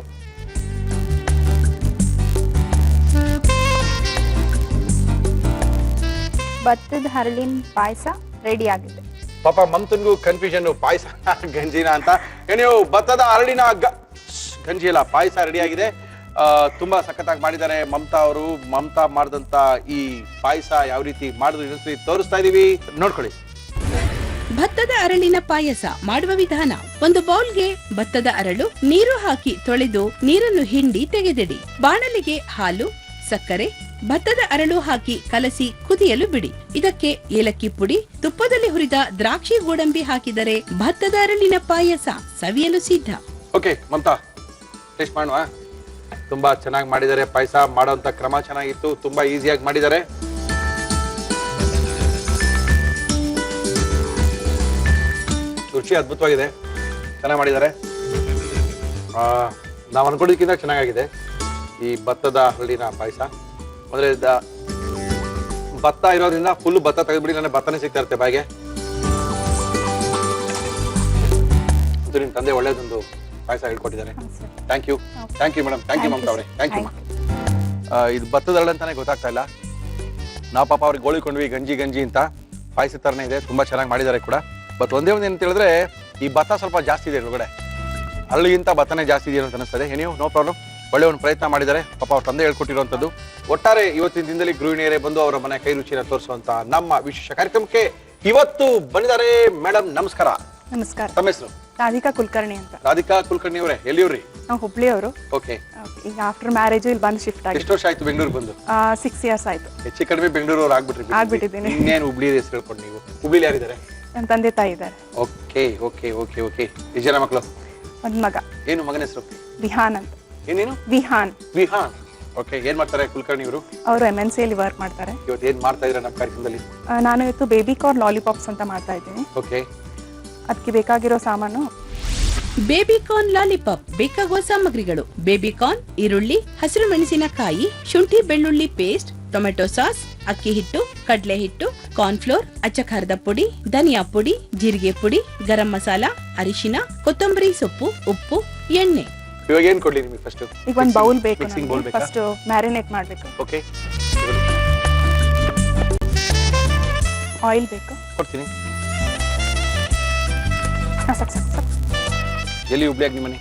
ಭತ್ತದ ಹರಳಿನ ಪಾಯಸ ರೆಡಿ ಆಗಿದೆ. ಪಾಪ ಮಮತನ್ಗೂ ಕನ್ಫ್ಯೂಷನ್, ಪಾಯಸ ಗಂಜಿನ ಅಂತ. ನೀವು ಭತ್ತದ ಹರಳಿನ ಗಂಜಿ ಅಲ್ಲ, ಪಾಯಸ ರೆಡಿ ಆಗಿದೆ. ತುಂಬಾ ಸಖತ್ತಾಗಿ ಮಾಡಿದ್ದಾರೆ ಮಮತಾ ಅವರು. ಮಮತಾ ಮಾಡಿದಂತ ಈ ಪಾಯಸ ಯಾವ ರೀತಿ ಮಾಡಿದ್ರು ಇನ್ನೊಂದ್ಸರಿ ತೋರಿಸ್ತಾ ಇದೀವಿ, ನೋಡ್ಕೊಳ್ಳಿ. ಭತ್ತದ ಅರಳಿನ ಪಾಯಸ ಮಾಡುವ ವಿಧಾನ: ಒಂದು ಬೌಲ್ಗೆ ಭತ್ತದ ಅರಳು, ನೀರು ಹಾಕಿ ತೊಳೆದು ನೀರನ್ನು ಹಿಂಡಿ ತೆಗೆದಿಡಿ. ಬಾಣಲಿಗೆ ಹಾಲು, ಸಕ್ಕರೆ, ಭತ್ತದ ಅರಳು ಹಾಕಿ ಕಲಸಿ ಕುದಿಯಲು ಬಿಡಿ. ಇದಕ್ಕೆ ಏಲಕ್ಕಿ ಪುಡಿ, ತುಪ್ಪದಲ್ಲಿ ಹುರಿದ ದ್ರಾಕ್ಷಿ ಗೋಡಂಬಿ ಹಾಕಿದರೆ ಭತ್ತದ ಅರಳಿನ ಪಾಯಸ ಸವಿಯಲು ಸಿದ್ಧ. ಓಕೆ ಮಮತಾ, ಟೇಸ್ಟ್ ಮಾಡುವ. ತುಂಬಾ ಚೆನ್ನಾಗಿ ಮಾಡಿದ್ದಾರೆ ಪಾಯಸ. ಮಾಡೋಂತ ಕ್ರಮ ಚೆನ್ನಾಗಿತ್ತು, ತುಂಬಾ ಈಸಿಯಾಗಿ ಮಾಡಿದ್ದಾರೆ. ರುಚಿ ಅದ್ಭುತವಾಗಿದೆ, ಚೆನ್ನಾಗಿ ಮಾಡಿದ್ದಾರೆ. ನಾವು ಅನ್ಕೊಂಡಿದ್ದಕ್ಕಿಂತ ಚೆನ್ನಾಗಿದೆ ಈ ಭತ್ತದ ಹರಳಿನ ಪಾಯಸ. ಅಂದ್ರೆ ಭತ್ತ ಇರೋದ್ರಿಂದ ಫುಲ್ ಭತ್ತ ತೆಗೆದ್ಬಿಡಿ, ನನಗೆ ಭತ್ತನೇ ಸಿಗ್ತಾ ಇರುತ್ತೆ ಬಾಯಿಗೆ. ನಿಮ್ ತಂದೆ ಒಳ್ಳೇದೊಂದು ಪಾಯಸ ಹೇಳ್ಕೊಟ್ಟಿದ್ದಾರೆ. Thank you madam. Thank you Mamata ಅವರೇ. Thank you. ಇದು ಭತ್ತದ ಹರಳು ಅಂತಾನೆ ಗೊತ್ತಾಗ್ತಾ ಇಲ್ಲ. ನಾವು ಪಾಪ ಅವ್ರಿಗೆ ಗೋಳಿಕೊಂಡ್ವಿ ಗಂಜಿ ಅಂತ. ಪಾಯಸ ತರನೇ ಇದೆ, ತುಂಬಾ ಚೆನ್ನಾಗಿ ಮಾಡಿದ್ದಾರೆ ಕೂಡ. ಬಟ್ ಒಂದೇ ಒಂದು ಏನಂತ ಹೇಳಿದ್ರೆ, ಈ ಭತ್ತ ಸ್ವಲ್ಪ ಜಾಸ್ತಿ ಇದೆ ಒಳಗಡೆ, ಹಳ್ಳಿಗಿಂತ ಭತ್ತನೇ ಜಾಸ್ತಿ ಇದೆ ಅಂತ ಅನಿಸ್ತದೆ. ನೀವು ನೋ ಪ್ರಾಬ್ಲಮ್, ಒಳ್ಳೆ ಒಂದು ಪ್ರಯತ್ನ ಮಾಡಿದ್ದಾರೆ ಪಾಪ ಅವ್ರ ತಂದೆ ಹೇಳ್ಕೊಟ್ಟಿರುವಂತದ್ದು. ಒಟ್ಟಾರೆ ಇವತ್ತಿನ ದಿನದಲ್ಲಿ ಗೃಹಿಣಿಯರೇ ಬಂದು ಅವರ ಮನೆ ಕೈ ರುಚಿನ ತೋರಿಸುವಂತ ನಮ್ಮ ವಿಶೇಷ ಕಾರ್ಯಕ್ರಮಕ್ಕೆ ಇವತ್ತು ಬಂದಿದ್ದಾರೆ ಮೇಡಮ್. ನಮಸ್ಕಾರ. ನಮಸ್ಕಾರ. ತಮ್ಮ ಹೆಸರು? ರಾಧಿಕಾ ಕುಲಕರ್ಣಿ ಅಂತ. ರಾಧಿಕಾ ಕುಲಕರ್ಣಿ ಅವರೇ, ಎಲ್ಲಿಯವ್ರಿ? ನಾವು ಹುಬ್ಳಿಯವರು. ಓಕೆ. ಈಗ ಆಫ್ಟರ್ ಮ್ಯಾರೇಜ್ ಇಲ್ಲಿ ಬಂದು ಶಿಫ್ಟ್ ಆಗಿ ಎಷ್ಟು ವರ್ಷ ಆಯ್ತು ಬೆಂಗಳೂರು ಬಂದು? 6 years ಆಯ್ತು. ಹೆಚ್ಚು ಕಡಿಮೆ ಬೆಂಗಳೂರು ಆಗ್ಬಿಟ್ಟಿದ್ದೀನಿ. ಇನ್ನೇನು ಹುಬ್ಳಿ ಹೆಸರು ಹೇಳ್ಕೊಂಡು ನೀವು? ಹುಬ್ಳಿಲಿ ಯಾರಿದ್ದಾರೆ? ನನ್ನ ತಂದೆ ತಾಯಿ ಇದ್ದಾರೆ. Okay okay okay okay. ಎಷ್ಟು ಜನ ಮಕ್ಕಳು? ಒಂದು ಮಗ. ಏನು ಮಗನ ಹೆಸರು? ವಿಹಾನ್ ಅಂತ. ಏನೇನು? ವಿಹಾನ್. ಓಕೆ. ಏನ್ ಮಾಡ್ತಾರೆ ಕುಲಕರ್ಣಿ ಅವರು? ಅವರು MNC ಅಲ್ಲಿ ವರ್ಕ್ ಮಾಡ್ತಾರೆ. ಇವತ್ತು ಏನ್ ಮಾಡ್ತಾ ಇದ್ದೀರಾ ನಮ್ಮ ಕಾರ್ಯಕ್ರಮದಲ್ಲಿ? ನಾನು ಇವತ್ತು ಬೇಬಿ ಕಾರ್ನ್ ಲಾಲಿಪಾಪ್ಸ್ ಅಂತ ಮಾಡ್ತಾ ಇದ್ದೀನಿ. ಓಕೆ. ಅದಕ್ಕೆ ಬೇಕಾಗಿರೋ ಸಾಮಾನು: ಬೇಬಿ ಕಾರ್ನ್ ಲಾಲಿಪಾಪ್. ಬೇಕಾಗುವ ಸಾಮಗ್ರಿಗಳು: ಬೇಬಿ ಕಾರ್ನ್, ಈರುಳ್ಳಿ, ಹಸಿರು ಮೆಣಸಿನಕಾಯಿ, ಶುಂಠಿ ಬೆಳ್ಳುಳ್ಳಿ ಪೇಸ್ಟ್, ಟೊಮೆಟೊ ಸಾಸ್, ಅಕ್ಕಿ ಹಿಟ್ಟು, ಕಡಲೆ ಹಿಟ್ಟು, ಕಾರ್ನ್ಫ್ಲೋರ್, ಅಚ್ಚ ಖಾರದ ಪುಡಿ, ಧನಿಯಾ ಪುಡಿ, ಜೀರಿಗೆ ಪುಡಿ, ಗರಂ ಮಸಾಲ, ಅರಿಶಿನ, ಕೊತ್ತಂಬರಿ ಸೊಪ್ಪು, ಉಪ್ಪು, ಎಣ್ಣೆ. ಇವಾಗ ಏನ್ ಕೊಡ್ಲಿ ನಿಮಗೆ? ಫಸ್ಟ್ ಈಗ ಒಂದು ಬೌಲ್ ಬೇಕು. ಮಿಕ್ಸಿಂಗ್ ಬೌಲ್ ಬೇಕಾ? ಫಸ್ಟ್ ಮ್ಯಾರಿನೇಟ್ ಮಾಡಬೇಕು. ಓಕೆ. ಆಯಿಲ್ ಬೇಕು. ಕೊಡ್ತೀನಿ. ಸಾಕು. ಎಲ್ಲಿ ಹುಬ್ಳಿಯಾಗ ನಿಮ್ಮ ಮನೆ?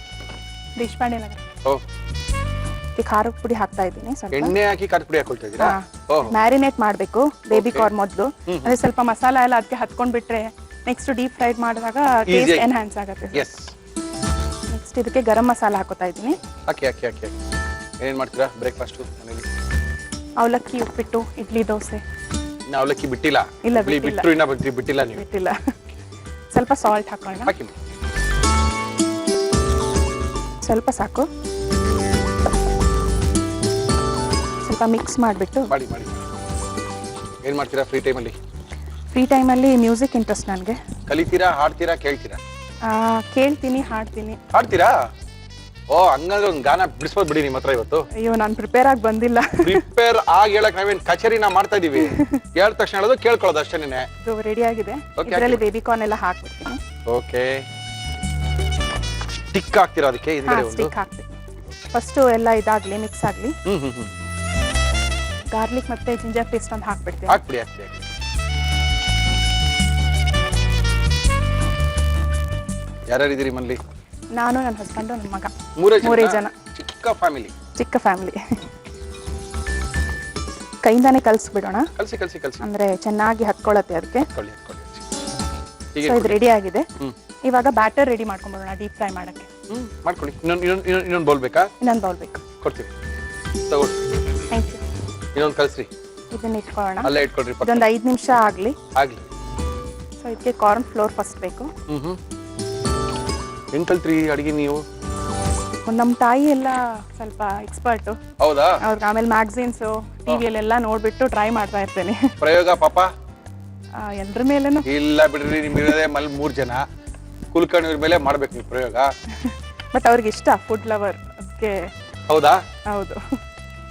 ದೇಶಪಾಂಡೆ ನಗರ. ಓ. ಈ ಖಾರದ ಪುಡಿ ಹಾಕ್ತಾ ಇದ್ದೀನಿ. ಸ್ವಲ್ಪ ಎಣ್ಣೆ ಹಾಕಿ ಖಾರದ ಪುಡಿ ಹಾಕೊಳ್ತಾ ಇದ್ದೀರಾ? ಓಹ್. ಮ್ಯಾರಿನೇಟ್ ಮಾಡಬೇಕು ಬೇಬಿ Okay. ಕಾರ್ನ್ ಮೊದಲು. ಅದೇ ಸ್ವಲ್ಪ ಮಸಾಲ ಎಲ್ಲ ಅದಕ್ಕೆ ಹತ್ಕೊಂಡ್ಬಿಟ್ರೆ ನೆಕ್ಸ್ಟ್ ಡೀಪ್ ಫ್ರೈ ಮಾಡಿದಾಗ ಟೇಸ್ಟ್ ಎನ್ಹಾನ್ಸ್ ಆಗುತ್ತೆ. ಎಸ್. ನೆಕ್ಸ್ಟ್ ಇದಕ್ಕೆ ಗರಂ ಮಸಾಲ ಹಾಕೋತಾ ಇದ್ದೀನಿ. ಹಾಕಿ. ಏನೇನ್ ಮಾಡ್ತೀರಾ ಬ್ರೇಕ್ಫಾಸ್ಟ್ ಮನೇಲಿ? ಅವಲಕ್ಕಿ, ಉಪ್ಪಿಟ್ಟು, ಇಡ್ಲಿ, ದೋಸೆ. ಇನ್ನು ಅವಲಕ್ಕಿ ಬಿಟ್ಟಿಲ್ಲ? ಇಲ್ಲ, ಹುಬ್ಳಿ ಬಿಟ್ಟಿಲ್ಲ. ಬಿಟ್ಟರು ಇನ್ನ ಬಿಟ್ಟಿಲ್ಲ ನೀವು? ಬಿಟ್ಟಿಲ್ಲ. ಸ್ವಲ್ಪ ಸಾಲ್ಟ್ ಹಾಕೋಣ. ಹಾಕಿ. ಸ್ವಲ್ಪ ಸಾಕು. ಸ್ವಲ್ಪ ಮಿಕ್ಸ್ ಮಾಡಿಬಿಟ್ಟು ಮಾಡಿ. ಏನ್ ಮಾಡ್ತೀರಾ ಫ್ರೀ ಟೈಮಲ್ಲಿ? ಫ್ರೀ ಟೈಮಲ್ಲಿ ಮ್ಯೂಸಿಕ್ ಇಂಟ್ರೆಸ್ಟ್ ನನಗೆ. ಕಲಿತೀರಾ, ಹಾಡ್ತೀರಾ, ಕೇಳ್ತೀರಾ? ಕೇಳ್ತೀನಿ, ಹಾಡ್ತೀನಿ. ಹಾಡ್ತೀರಾ? ಓ, ಹಂಗಂದ್ರೆ ಒಂದು ಗಾನ ಬಿಡಿಸ್ಬೋದು ಬಿಡಿ ನಿಮ್ಮ ಹತ್ರ ಇವತ್ತು. ಅಯ್ಯೋ, ನಾನು ಪ್ರಿಪೇರ್ ಆಗಿ ಬಂದಿಲ್ಲ. ಪ್ರಿಪೇರ್ ಆಗಿ ಹೇಳಕ್ ನಾವೇನ್ ಕಚೇರಿನ ಮಾಡ್ತಾ ಇದೀವಿ. ಹೇಳಿದ ತಕ್ಷಣ ಹೇಳೋದು, ಕೇಳ್ಕೊಳ್ಳೋದು ಅಷ್ಟೇನೆ. ಇದು ರೆಡಿ ಆಗಿದೆ. Okay, ಇದರಲ್ಲಿ ಬೇಬಿ ಕಾರ್ನ್ ಎಲ್ಲ ಹಾಕ್ಬಿಡ್ತೀನಿ. ಓಕೆ. ಸ್ಟಿಕ್ ಹಾಕ್ತೀರಾ ಅದಕ್ಕೆ? ಹಿಂದ್ಗಡೆ ಒಂದು ಸ್ಟಿಕ್ ಹಾಕ್ತೀನಿ. ಫಸ್ಟ್ ಎಲ್ಲ ಇದಾಗ್ಲಿ, ಮಿಕ್ಸ್ ಆಗ್ಲಿ. ಗಾರ್ಲಿಕ್ ಮತ್ತೆ ಜಿಂಜರ್ ಪೇಸ್ಟ್ ಒಂದು ಹಾಕ್ಬಿಡ್ತೀನಿ. ಹಾಕ್ಬಿಡಿ. ಯಾರ್ಯಾರಿದ್ದೀರಿ ಮನೇಲಿ? ನಾನು, ನನ್ನ ಹಸ್ಬೆಂಡ್, ನನ್ನ ಮಗ. ಮೂರೇ ಜನ. ಚಿಕ್ಕ ಫ್ಯಾಮಿಲಿ. ಕೈಯಿಂದಾನೆ ಕಲ್ಸ್ಬಿಡೋಣ. ಕಲ್ಸಿ ಅಂದ್ರೆ ಚೆನ್ನಾಗಿ ಹತ್ಕೊಳ್ಳತ್ತೆ ಅದಕ್ಕೆ. ಹಾಕೊಳ್ಳಿ. ಸೊ ಇದು ರೆಡಿ ಆಗಿದೆ. ಇವಾಗ ಬ್ಯಾಟರ್ ರೆಡಿ ಮಾಡ್ಕೊಂಡ್ಬಿಡೋಣ ಡೀಪ್ ಫ್ರೈ ಮಾಡಕ್ಕೆ. ಮಾಡ್ಕೊಳ್ಳಿ. ಇನ್ನೊಂದು ಬೌಲ್ ಬೇಕಾ? ಇನ್ನೊಂದು ಬೌಲ್ ಬೇಕು. ಕೊಡ್ತೀವಿ, ತಗೊಳ್ಳಿ. Thank you. ಇನ್ನೊಂದು ಕಲ್ಸ್ರಿ. ಇದನ್ನ ಇಟ್ಕೊಳ್ಳೋಣ. ಅಲ್ಲೇ ಇಟ್ಕೊಳ್ರಿ. ಇದೊಂದು 5 ನಿಮಿಷ ಆಗ್ಲಿ. ಸೊ ಇದಕ್ಕೆ ಕಾರ್ನ್ ಫ್ಲೋರ್ ಫಸ್ಟ್ ಬೇಕು. ಹೆಂಗ್ ಕಲ್ತ್ರಿ ಅಡಿಗೆ ನೀವು? ನಮ್ಮ ತಾಯಿ ಎಲ್ಲ ಸ್ವಲ್ಪ ಎಕ್ಸ್ಪರ್ಟ್. ಹೌದಾ? ಅವ್ರಿಗೆ ಆಮೇಲೆ ಮ್ಯಾಗಝೀನ್ಸ್, ಟಿವಿಯಲ್ಲೆಲ್ಲ ನೋಡ್ಬಿಟ್ಟು ಟ್ರೈ ಮಾಡ್ತಾ ಇರ್ತೇನೆ. ಪ್ರಯೋಗ ಪಾಪ ಎಲ್ರ ಮೇಲೇನು ಇಲ್ಲ ಬಿಡ್ರಿ. ನಿಮ್ ಇರೋದೇ 3 ಜನ, ಕುಲ್ಕರ್ಣಿಯವ್ರ ಮೇಲೆ ಮಾಡ್ಬೇಕು ನೀವು ಪ್ರಯೋಗ. ಬಟ್ ಅವ್ರಿಗೆ ಇಷ್ಟ, ಫುಡ್ ಲವರ್, ಅದಕ್ಕೆ. ಹೌದಾ? ಹೌದು.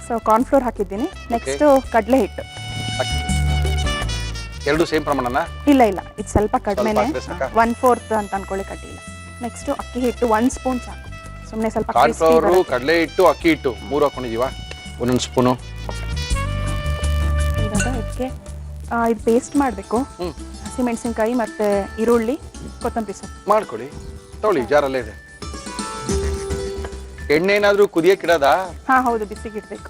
ಸೊ ಕಾರ್ನ್ ಫ್ಲೋರ್ ಹಾಕಿದ್ದೀನಿ. ನೆಕ್ಸ್ಟ್ ಕಡಲೆ ಹಿಟ್ಟು. ಎರಡು ಸೇಮ್ ಪ್ರಮಾಣನ? ಇಲ್ಲ, ಇದು ಸ್ವಲ್ಪ ಕಡಿಮೆನೆ. ಸ್ವಲ್ಪ ಹಾಕ್ದ್ರೆ ಸಾಕಾ? 1/4 ಅಂತ ಅನ್ಕೊಳ್ಳಿ ಕಡ್ಡಿಲ್ಲ. ನೆಕ್ಸ್ಟ್ ಅಕ್ಕಿ ಹಿಟ್ಟು 1 ಸ್ಪೂನ್ ಸಾಕು. ಸುಮ್ಮನೆ ಸ್ವಲ್ಪ ಕಾರ್ನ್ ಫ್ಲವರ್, ಕಡಲೆ ಹಿಟ್ಟು, ಅಕ್ಕಿ ಹಿಟ್ಟು 3 ಹಾಕೊಂಡಿದೀವ. 1 ಸ್ಪೂನು. ಇವಾಗ ಇದಕ್ಕೆ ಇದು ಪೇಸ್ಟ್ ಮಾಡಬೇಕು. ಹಸಿಮೆಣಸಿನಕಾಯಿ ಮತ್ತೆ ಈರುಳ್ಳಿ, ಕೊತ್ತಂಬರಿ ಸೊಪ್ಪು ಮಾಡ್ಕೊಳ್ಳಿ. ತಗೊಳ್ಳಿ, ಜಾರಲ್ಲೇ ಇದೆ. ಎಣ್ಣೆ ಏನಾದ್ರೂ ಕುದಿಯಕ್ಕೆ ಇಡೋದಾ? ಹೌದು, ಬಿಸಿಗೆ ಇಡಬೇಕು.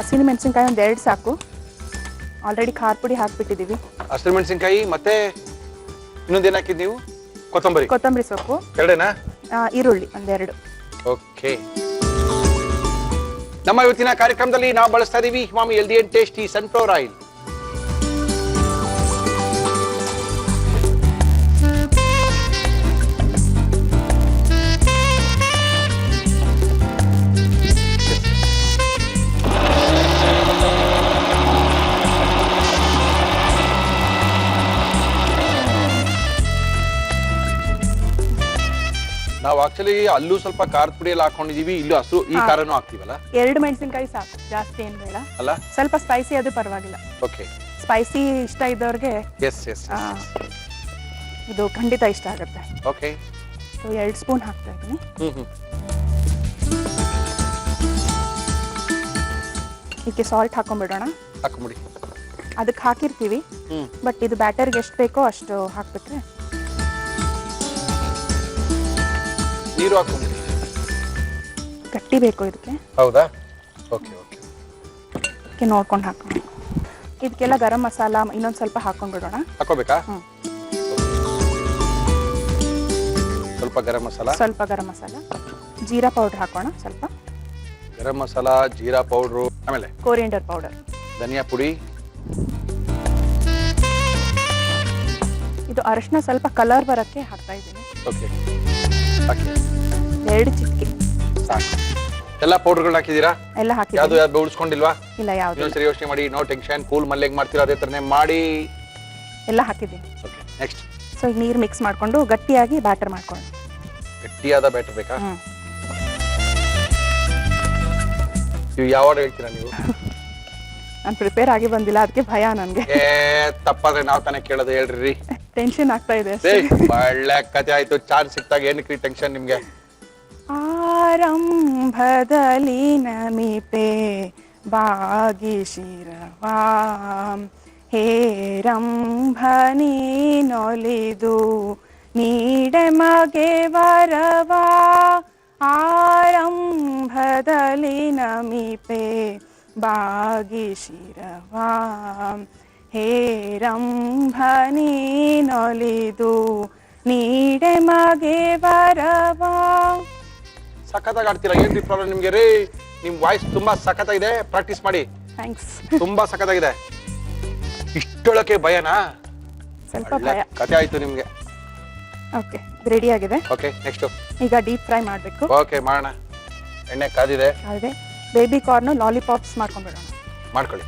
ಹಸಿಮೆಣಸಿನಕಾಯಿ 2 ಸಾಕು. ಆಲ್ರೆಡಿ ಖಾರ ಪುಡಿ ಹಾಕ್ಬಿಟ್ಟಿದೀವಿ. ಹಸಿಮೆಣಸಿನಕಾಯಿ ಮತ್ತೆ ಇನ್ನೊಂದೇನು ಹಾಕಿದ್ ನೀವು? ಕೊತ್ತಂಬರಿ ಸೊಪ್ಪು 2. ಈರುಳ್ಳಿ 2. ಓಕೆ. ನಮ್ಮ ಇವತ್ತಿನ ಕಾರ್ಯಕ್ರಮದಲ್ಲಿ ನಾವು ಬಳಸ್ತಾ ಇದೀವಿ Emami healthy and tasty sunflower oil. ನಾವು ಆಕ್ಚುಲಿ ಅಲ್ಲೂ ಸ್ವಲ್ಪ ಖಾರದ ಪುಡಿ ಎಲ್ಲ ಹಾಕೊಂಡಿದೀವಿ, ಇಲ್ಲೂ ಹಸು ಈ ಖಾರನೂ ಹಾಕ್ತೀವಲ್ಲ. 2 ಮೆಣಸಿನಕಾಯಿ ಸಾಕು, ಜಾಸ್ತಿ ಏನ್ ಬೇಡ ಅಲ್ಲ. ಸ್ವಲ್ಪ ಸ್ಪೈಸಿ ಅದು ಪರವಾಗಿಲ್ಲ. ಓಕೆ. ಸ್ಪೈಸಿ ಇಷ್ಟ ಇದ್ದವ್ರಿಗೆ ಎಸ್ ಇದು ಖಂಡಿತ ಇಷ್ಟ ಆಗುತ್ತೆ. ಓಕೆ. ಸೊ 2 ಸ್ಪೂನ್ ಹಾಕ್ತಾ ಇದ್ದೀನಿ. ಇದಕ್ಕೆ ಸಾಲ್ಟ್ ಹಾಕೊಂಡ್ಬಿಡೋಣ. ಹಾಕೊಂಬಿಡಿ. ಅದಕ್ಕೆ ಹಾಕಿರ್ತೀವಿ, ಬಟ್ ಇದು ಬ್ಯಾಟರ್ಗೆ ಎಷ್ಟು ಬೇಕೋ ಅಷ್ಟು ಹಾಕ್ಬಿಟ್ರೆ. ನೀರು ಹಾಕೊಂಬಿಡಿ. ಗಟ್ಟಿ ಬೇಕು ಇದಕ್ಕೆ. ಹೌದಾ? ಓಕೆ. ಇದಕ್ಕೆ ನೋಡ್ಕೊಂಡು ಹಾಕೋಣ. ಇದಕ್ಕೆಲ್ಲ ಗರಂ ಮಸಾಲ ಇನ್ನೊಂದು ಸ್ವಲ್ಪ ಹಾಕೊಂಡ್ಬಿಡೋಣ. ಹಾಕೋಬೇಕಾ? ಸ್ವಲ್ಪ ಗರಂ ಮಸಾಲ, ಜೀರಾ ಪೌಡರ್ ಹಾಕೋಣ. ಸ್ವಲ್ಪ ಗರಂ ಮಸಾಲ, ಜೀರಾ ಪೌಡ್ರು, ಆಮೇಲೆ ಕೊರಿಯಂಡರ್ ಪೌಡರ್, ಧನಿಯಾ ಪುಡಿ. ಇದು ಅರಿಶಿನ ಸ್ವಲ್ಪ ಕಲರ್ ಬರಕ್ಕೆ ಹಾಕ್ತಾ ಇದ್ದೀನಿ. ಓಕೆ. 2 ಚಿಟಿಕೆ ಸಾಕು. ಎಲ್ಲ ಪೌಡರ್ಗಳನ್ನ ಹಾಕಿದೀರಾ? ಎಲ್ಲ ಹಾಕಿದ್ದೀನಿ. ಯಾವ್ದು ಉಳಿಸ್ಕೊಂಡಿಲ್ವಾ? ಇಲ್ಲ, ಯಾವ್ದು. ಇನ್ನೊಂದ್ಸರಿ ಯೋಚನೆ ಮಾಡಿ. No tension. ಕೂಲ್ ಮಲ್ಲೆಗ್ ಮಾಡ್ತೀರಾ ಅದೇ ತರನೇ ಮಾಡಿ. ಎಲ್ಲ ಹಾಕಿದ್ದೀನಿ. ಓಕೆ. ನೆಕ್ಸ್ಟ್. ಸೊ ಈಗ ನೀರು ಮಿಕ್ಸ್ ಮಾಡ್ಕೊಂಡು ಗಟ್ಟಿಯಾಗಿ ಬ್ಯಾಟರ್ ಮಾಡ್ಕೊಳ್ಳೋಣ. ಗಟ್ಟಿಯಾದ ಬ್ಯಾಟರ್ ಬೇಕಾ? ನೀವು ಯಾವಾಗ ಹೇಳ್ತೀರಾ ನೀವು? ನಾನು ಪ್ರಿಪೇರ್ ಆಗಿ ಬಂದಿಲ್ಲ, ಅದಕ್ಕೆ ಭಯ ನನಗೆ. ತಪ್ಪಾದ್ರೆ ನಾವ್ ತಾನೇ ಕೇಳೋದು, ಹೇಳ್ರಿ. ಟೆನ್ಷನ್ ಆಗ್ತಾ ಇದೆ. ಒಳ್ಳೆ ಕತೆ ಆಯ್ತು. ಚಾನ್ಸ್ ಸಿಕ್ತಾಗ ಏನಕ್ಕೆ ಟೆನ್ಷನ್ ನಿಮ್ಗೆ? ಆರಂಭದಲ್ಲಿ ನಮಿಪೆ ಬಾಗಿ ಶಿರವಾ ಹೇರಂಭನಿ ನೊಲಿದು ನೀಡೆ ಮಗೆ ವರವಾ. ಆರಂಭದಲ್ಲಿ ನಮಿಪೆ ಬಾಗಿ ಶಿರವಾ ಹೇರಂಭನಿ ನೊಲಿದು ನೀಡೆ ಮಗೆ ವರವಾ. ಸಖತ್ತಾಗಿ ಆಡ್ತೀರಾ. ಏನ್ರಿ ಪ್ರಾಬ್ಲಮ್ ನಿಮ್ಗೆ ರೀ? ನಿಮ್ ವಾಯ್ಸ್ ತುಂಬಾ ಸಖತ್ತಾಗಿದೆ, ಪ್ರಾಕ್ಟೀಸ್ ಮಾಡಿ. ಥ್ಯಾಂಕ್ಸ್. ತುಂಬಾ ಸಖತ್ತಾಗಿದೆ. ಇಷ್ಟೊಳಕ್ಕೆ ಭಯನಾ? ಸ್ವಲ್ಪ ಭಯ. ಕತೆ ಆಯ್ತು ನಿಮ್ಗೆ. ಓಕೆ, ರೆಡಿ ಆಗಿದೆ. Okay, next. ಈಗ ಡೀಪ್ ಫ್ರೈ ಮಾಡಬೇಕು. ಓಕೆ, ಮಾಡೋಣ. ಎಣ್ಣೆ ಕಾದಿದೆ. ಅದೇ ಬೇಬಿ ಕಾರ್ನ್ ಲಾಲಿಪಾಪ್ಸ್ ಮಾಡ್ಕೊಂಡ್ಬಿಡೋಣ. ಮಾಡ್ಕೊಳ್ಳಿ.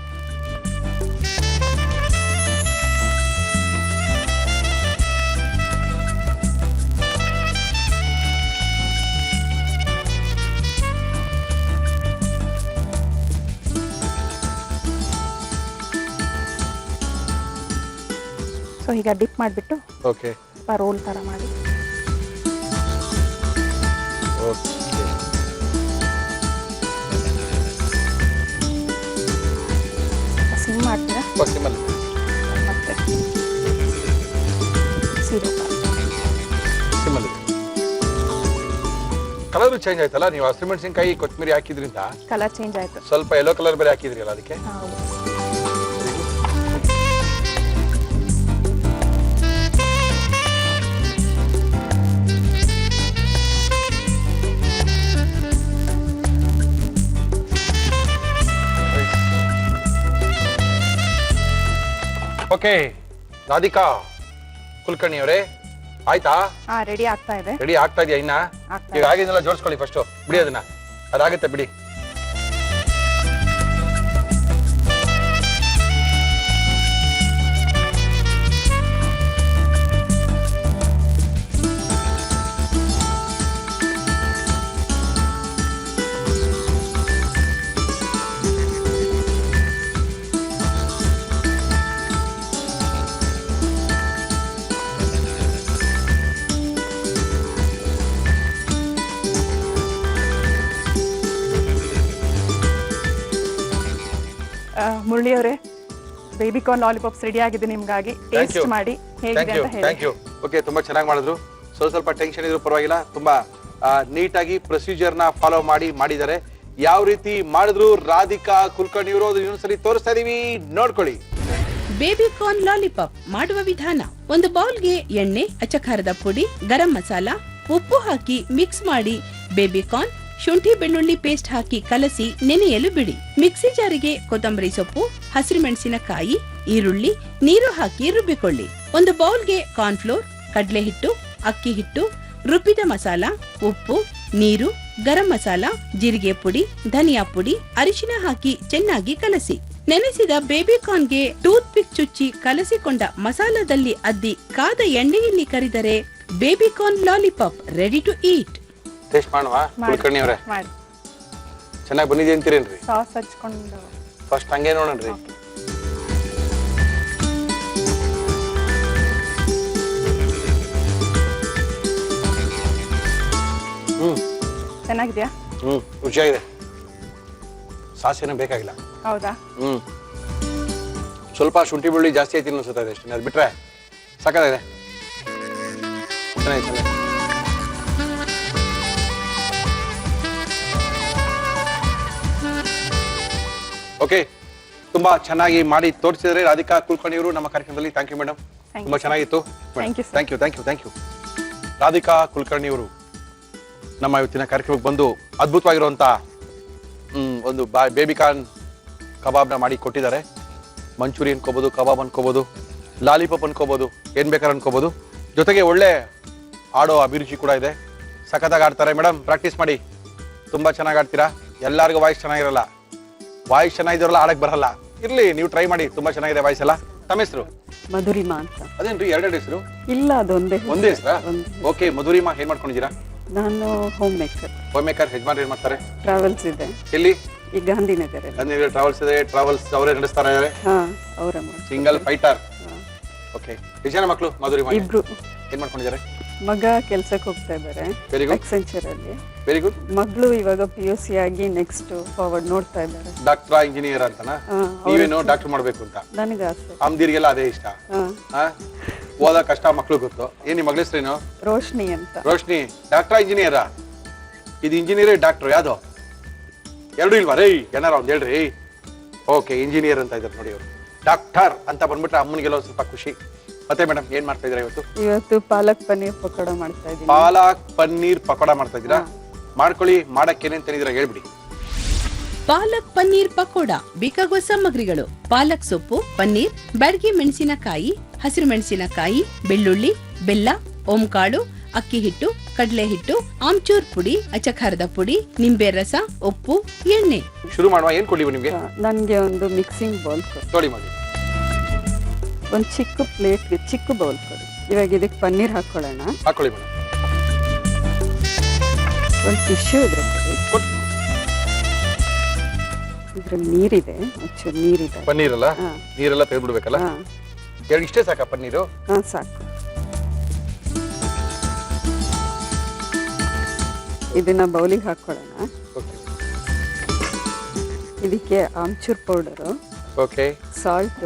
ಸೊ ಈಗ ಡಿಪ್ ಮಾಡಿಬಿಟ್ಟು ಓಕೆ ಸ್ವಲ್ಪ ರೋಲ್ ಥರ ಮಾಡಿ ಓಕೆ ಸಿಮ್ ಮಾಡ್ತೀರಾ ಸಿಮ್ಮಲ್ಲಿ ಮತ್ತೆ ಸೀರೆ ಸಿಮ್ಮಲ್ಲಿ ಕಲರ್ ಚೇಂಜ್ ಆಯ್ತಲ್ಲ ನೀವು ಹಸಿಮೆಣಸಿನಕಾಯಿ ಕೊತ್ತಂಬರಿ ಹಾಕಿದ್ರಿಂದ ಕಲರ್ ಚೇಂಜ್ ಆಯಿತು. ಸ್ವಲ್ಪ ಯೆಲ್ಲೋ ಕಲರ್ ಬೇರೆ ಹಾಕಿದ್ರಿ ಅಲ್ಲ ಅದಕ್ಕೆ. ಓಕೆ ರಾಧಿಕಾ ಕುಲಕರ್ಣಿ ಅವರೇ ಆಯ್ತಾ? ಹಾ ರೆಡಿ ಆಗ್ತಾ ಇದೆ. ರೆಡಿ ಆಗ್ತಾ ಇದೆಯಾ ಇನ್ನ? ಈಗ ಆಗಿದ್ದೆಲ್ಲ ಜೋಡಿಸ್ಕೊಳ್ಳಿ ಫಸ್ಟ್. ಬಿಡಿ ಅದನ್ನ, ಅದಾಗುತ್ತೆ ಬಿಡಿ. ಮುರಳಿ ಅವರೇ, ಬೇಬಿ ಕಾರ್ನ್ ಲಾಲಿಪಾಪ್ಸ್ ರೆಡಿ ಆಗಿದೆ ನಿಮ್ಗಾಗಿ. ಟೇಸ್ಟ್ ಮಾಡಿ ಹೇಗಿದೆ ಅಂತ ಹೇಳಿ. Thank you. ಓಕೆ, ತುಂಬಾ ಚೆನ್ನಾಗಿ ಮಾಡಿದ್ರು. ಸ್ವಲ್ಪ ಟೆನ್ಷನ್ ಇದ್ರು ಪರವಾಗಿಲ್ಲ, ತುಂಬಾ ನೀಟಾಗಿ ಪ್ರೊಸೀಜರ್ ನ ಫಾಲೋ ಮಾಡಿದ್ದಾರೆ. ಯಾವ ರೀತಿ ಮಾಡಿದ್ರು ರಾಧಿಕಾ ಕುಲಕರ್ಣಿ ಅವರು ಇನ್ನೊಂದ್ಸರಿ ತೋರಿಸ್ತಾ ಇದೀವಿ, ನೋಡ್ಕೊಳ್ಳಿ. ಬೇಬಿ ಕಾರ್ನ್ ಲಾಲಿಪಾಪ್ ಮಾಡುವ ವಿಧಾನ: ಒಂದು ಬೌಲ್ಗೆ ಎಣ್ಣೆ, ಅಚ್ಚಖಾರದ ಪುಡಿ, ಗರಂ ಮಸಾಲ, ಉಪ್ಪು ಹಾಕಿ ಮಿಕ್ಸ್ ಮಾಡಿ ಬೇಬಿ ಕಾರ್ನ್, ಶುಂಠಿ ಬೆಳ್ಳುಳ್ಳಿ ಪೇಸ್ಟ್ ಹಾಕಿ ಕಲಸಿ ನೆನೆಯಲು ಬಿಡಿ. ಮಿಕ್ಸಿ ಜಾರಿಗೆ ಕೊತ್ತಂಬರಿ ಸೊಪ್ಪು, ಹಸಿರು ಮೆಣಸಿನಕಾಯಿ, ಈರುಳ್ಳಿ, ನೀರು ಹಾಕಿ ರುಬ್ಬಿಕೊಳ್ಳಿ. ಒಂದು ಬೌಲ್ಗೆ ಕಾರ್ನ್ಫ್ಲೋರ್, ಕಡಲೆ ಹಿಟ್ಟು, ಅಕ್ಕಿ ಹಿಟ್ಟು, ರುಬ್ಬಿದ ಮಸಾಲ, ಉಪ್ಪು, ನೀರು, ಗರಂ ಮಸಾಲ, ಜೀರಿಗೆ ಪುಡಿ, ಧನಿಯಾ ಪುಡಿ, ಅರಿಶಿನ ಹಾಕಿ ಚೆನ್ನಾಗಿ ಕಲಸಿ. ನೆನೆಸಿದ ಬೇಬಿ ಕಾರ್ನ್ಗೆ ಟೂತ್ ಪಿಕ್ ಚುಚ್ಚಿ ಕಲಸಿಕೊಂಡ ಮಸಾಲದಲ್ಲಿ ಅದ್ದಿ ಕಾದ ಎಣ್ಣೆಯಲ್ಲಿ ಕರಿದರೆ baby corn lollipop ready to eat. Taste ಮಾಡುವ ಕುಲಕರ್ಣಿ ಅವರೇ? ಮಾಡಿ. ಚೆನ್ನಾಗಿ ಬಂದಿದೆ ಅಂತೀರೇನ್ರಿ? ಸಾಸ್ ಹಚ್ಕೊಂಡು ಫಸ್ಟ್ ಹಂಗೆ ನೋಡೋಣ್ರಿ. ಚೆನ್ನಾಗಿದ್ಯಾ? ರುಚಿಯಾಗಿದೆ. ಸಾಸ್ ಏನೂ ಬೇಕಾಗಿಲ್ಲ. ಹೌದಾ? ಸ್ವಲ್ಪ ಶುಂಠಿ ಬೆಳ್ಳುಳ್ಳಿ ಜಾಸ್ತಿ ಐತಿ ಅನ್ಸುತ್ತೆ ಅಷ್ಟೇ, ಅದು ಬಿಟ್ರೆ ಸಾಕಾಗಿದೆ. ಚೆನ್ನಾಗಿ ಓಕೆ, ತುಂಬಾ ಚೆನ್ನಾಗಿ ಮಾಡಿ ತೋರಿಸಿದ್ರೆ ರಾಧಿಕಾ ಕುಲಕರ್ಣಿ ಅವರು ನಮ್ಮ ಕಾರ್ಯಕ್ರಮದಲ್ಲಿ. ಥ್ಯಾಂಕ್ ಯು ಮೇಡಮ್, ತುಂಬಾ ಚೆನ್ನಾಗಿತ್ತು. Thank you. ರಾಧಿಕಾ ಕುಲಕರ್ಣಿ ಅವರು ನಮ್ಮ ಇವತ್ತಿನ ಕಾರ್ಯಕ್ರಮಕ್ಕೆ ಬಂದು ಅದ್ಭುತವಾಗಿರುವಂತ ಒಂದು ಬೇಬಿ ಕಾರ್ನ್ ಕಬಾಬ್ನ ಮಾಡಿ ಕೊಟ್ಟಿದ್ದಾರೆ. ಮಂಚೂರಿ ಅನ್ಕೋಬಹುದು, ಕಬಾಬ್ ಅನ್ಕೋಬಹುದು, ಲಾಲಿಪಾಪ್ ಅನ್ಕೋಬಹುದು, ಏನ್ ಬೇಕಾದ್ರೆ ಅನ್ಕೋಬಹುದು. ಜೊತೆಗೆ ಒಳ್ಳೆ ಆಡೋ ಅಭಿರುಚಿ ಕೂಡ ಇದೆ. ಸಖತ್ತಾಗಿ ಆಡ್ತಾರೆ ಮೇಡಮ್, ಪ್ರಾಕ್ಟೀಸ್ ಮಾಡಿ. ತುಂಬಾ ಚೆನ್ನಾಗಿ ಆಡ್ತೀರಾ. ಎಲ್ಲರಿಗೂ ವಾಯ್ಸ್ ಚೆನ್ನಾಗಿರಲ್ಲ, ವಾಯ್ಸ್ ಚೆನ್ನಾಗಿದ್ರಲ್ಲ ಆಡಕ್ ಬರಲ್ಲ. ಇರ್ಲಿ, ನೀವು ಟ್ರೈ ಮಾಡಿ, ತುಂಬಾ ಚೆನ್ನಾಗಿದೆ ವಾಯ್ಸ್ ಎಲ್ಲ. ತಮ್ಮ ಹೆಸರು? ಮಧುರಿಮಾ ಅಂತ. ಅದೇನ್ರಿ ಎರಡೆರಡು ಹೆಸರು? ಇಲ್ಲ, ಅದೊಂದೇ ಹೆಸರಾ? ಓಕೆ, ಮಧುರಿಮಾ. ಏನ್ ಮಾಡ್ಕೊಂಡಿದ್ದೀರಾ? ನಾನು ಹೋಮ್ ಮೇಕರ್. Homemaker. ಯಜಮಾನ್ ಏನ್ ಮಾಡ್ತಾರೆ? ಟ್ರಾವೆಲ್ಸ್ ಇದೆ. ಎಲ್ಲಿ? ಈ ಗಾಂಧಿನಗರ. ಟ್ರಾವೆಲ್ಸ್ ಇದೆ. ಟ್ರಾವೆಲ್ಸ್ ಅವರೇ ನಡೆಸ್ತಾ ಇದ್ದಾರೆ. ಅವರ ಸಿಂಗಲ್ ಫೈಟರ್. ಓಕೆ, ಎಷ್ಟು ಜನ ಮಕ್ಕಳು ಮಧುರಿಮಾ? ಇಬ್ರು. ಏನ್ ಮಾಡ್ಕೊಂಡಿದ್ದಾರೆ? ಮಗ ಕೆಲ್ಸಕ್ಕೆ ಹೋಗ್ತಾ ಇದ್ದಾರೆ ವೆರಿ ಗುಡ್. ಎಕ್ಸೆಂಚರ್ ಅಲ್ಲಿ. Very good. ಮಗಳು ಇವಾಗ PUC ಆಗಿ ನೆಕ್ಸ್ಟ್ ಫಾರ್ವರ್ಡ್ ನೋಡ್ತಾ ಇದ್ದಾರೆ. ಡಾಕ್ಟರ್ ಇಂಜಿನಿಯರ್ ಅಂತನಾ? ನೀವೇನು ಡಾಕ್ಟರ್ ಮಾಡ್ಬೇಕು ಅಂತ? ನನಗೆ ಆಸೆ. ಅಮ್ದಿರಿಗೆಲ್ಲ ಅದೇ ಇಷ್ಟ. ಓದ ಕಷ್ಟ ಮಕ್ಳು ಗೊತ್ತು. ಏನ್ ನಿಮ್ಮ ಮಗಳ ಹೆಸರೇನು? ರೋಶ್ನಿ ಅಂತ. ರೋಶ್ನಿ ಡಾಕ್ಟರ್ ಇಂಜಿನಿಯರಾ? ಇದು ಇಂಜಿನಿಯರ್ ಡಾಕ್ಟರ್ ಯಾವ್ದು? ಎರಡು ಇಲ್ವಾ ರೈ? ಏನಾರ ಒಂದ್ ಹೇಳ್ರಿ. ಓಕೆ, ಇಂಜಿನಿಯರ್ ಅಂತ ಇದ್ದಾರೆ ನೋಡಿ ಅವರು. ಡಾಕ್ಟರ್ ಅಂತ ಬಂದ್ಬಿಟ್ರೆ ಅಮ್ಮನಿಗೆಲ್ಲ ಸ್ವಲ್ಪ ಖುಷಿ. ಮತ್ತೆ ಮೇಡಮ್ ಏನ್ ಮಾಡ್ತಾ ಇದ್ದೀರಾ ಇವತ್ತು? ಇವತ್ತು ಪಾಲಕ್ ಪನ್ನೀರ್ ಪಕೋಡ ಮಾಡ್ತಾ ಇದ್ದೀನಿ. ಪಾಲಕ್ ಪನ್ನೀರ್ ಪಕೋಡ ಮಾಡ್ತಾ ಇದ್ದೀರಾ? ಮಾಡ್ಕೊಳ್ಳಿ. ಮಾಡಕ್ಕೆ ಏನೇನ್ ತಂದಿದ್ದೀರಾ ಹೇಳ್ಬಿಡಿ. ಪಾಲಕ್ ಪನ್ನೀರ್ ಪಕೋಡ ಬೇಕಾಗುವ ಸಾಮಗ್ರಿಗಳು: ಪಾಲಕ್ ಸೊಪ್ಪು, ಪನ್ನೀರ್, ಬ್ಯಾಡಗಿ ಮೆಣಸಿನಕಾಯಿ, ಹಸಿರು ಮೆಣಸಿನಕಾಯಿ, ಬೆಳ್ಳುಳ್ಳಿ, ಬೆಲ್ಲ, ಓಂಕಾಳು, ಅಕ್ಕಿ ಹಿಟ್ಟು, ಕಡಲೆ ಹಿಟ್ಟು, ಆಮ್ಚೂರ್ ಪುಡಿ, ಅಚ್ಚಖಾರದ ಪುಡಿ, ನಿಂಬೆ ರಸ, ಉಪ್ಪು, ಎಣ್ಣೆ. ಶುರು ಮಾಡುವ. ಏನ್ ಕೊಡ್ಲಿ ನಿಮ್ಗೆ? ನನ್ಗೆ ಒಂದು ಮಿಕ್ಸಿಂಗ್ ಬೌಲ್ ಕೊಡಿ. ನೋಡಿ ಮಾಡಿ. ಒಂದು ಚಿಕ್ಕ ಪ್ಲೇಟ್, ಚಿಕ್ಕ ಬೌಲ್ ಕೊಡಿ. ಇವಾಗ ಇದಕ್ಕೆ ಪನ್ನೀರ್ ಹಾಕೊಳ್ಳೋಣ. ಹಾಕೊಳ್ಳಿ ಮೇಡಮ್. ಒಂದು ಟಿಶ್ಯೂ ಇದ್ರೆ ಕೊಡಿ. ಇದ್ರಲ್ಲಿ ನೀರಿದೆ, ಒಂಚೂರು ನೀರಿದೆ. ಪನ್ನೀರ್ ಅಲ್ಲ? ನೀರೆಲ್ಲ ತೆಗೆದ್ಬಿಡ್ಬೇಕಲ್ಲ? ಇಷ್ಟೇ ಸಾಕಾ ಪನ್ನೀರು? ಹಾ ಸಾಕು. ಇದನ್ನ ಬೌಲಿಗೆ ಹಾಕೊಳ್ಳೋಣ. ಓಕೆ ಇದಕ್ಕೆ amchur powder, okay. Salt,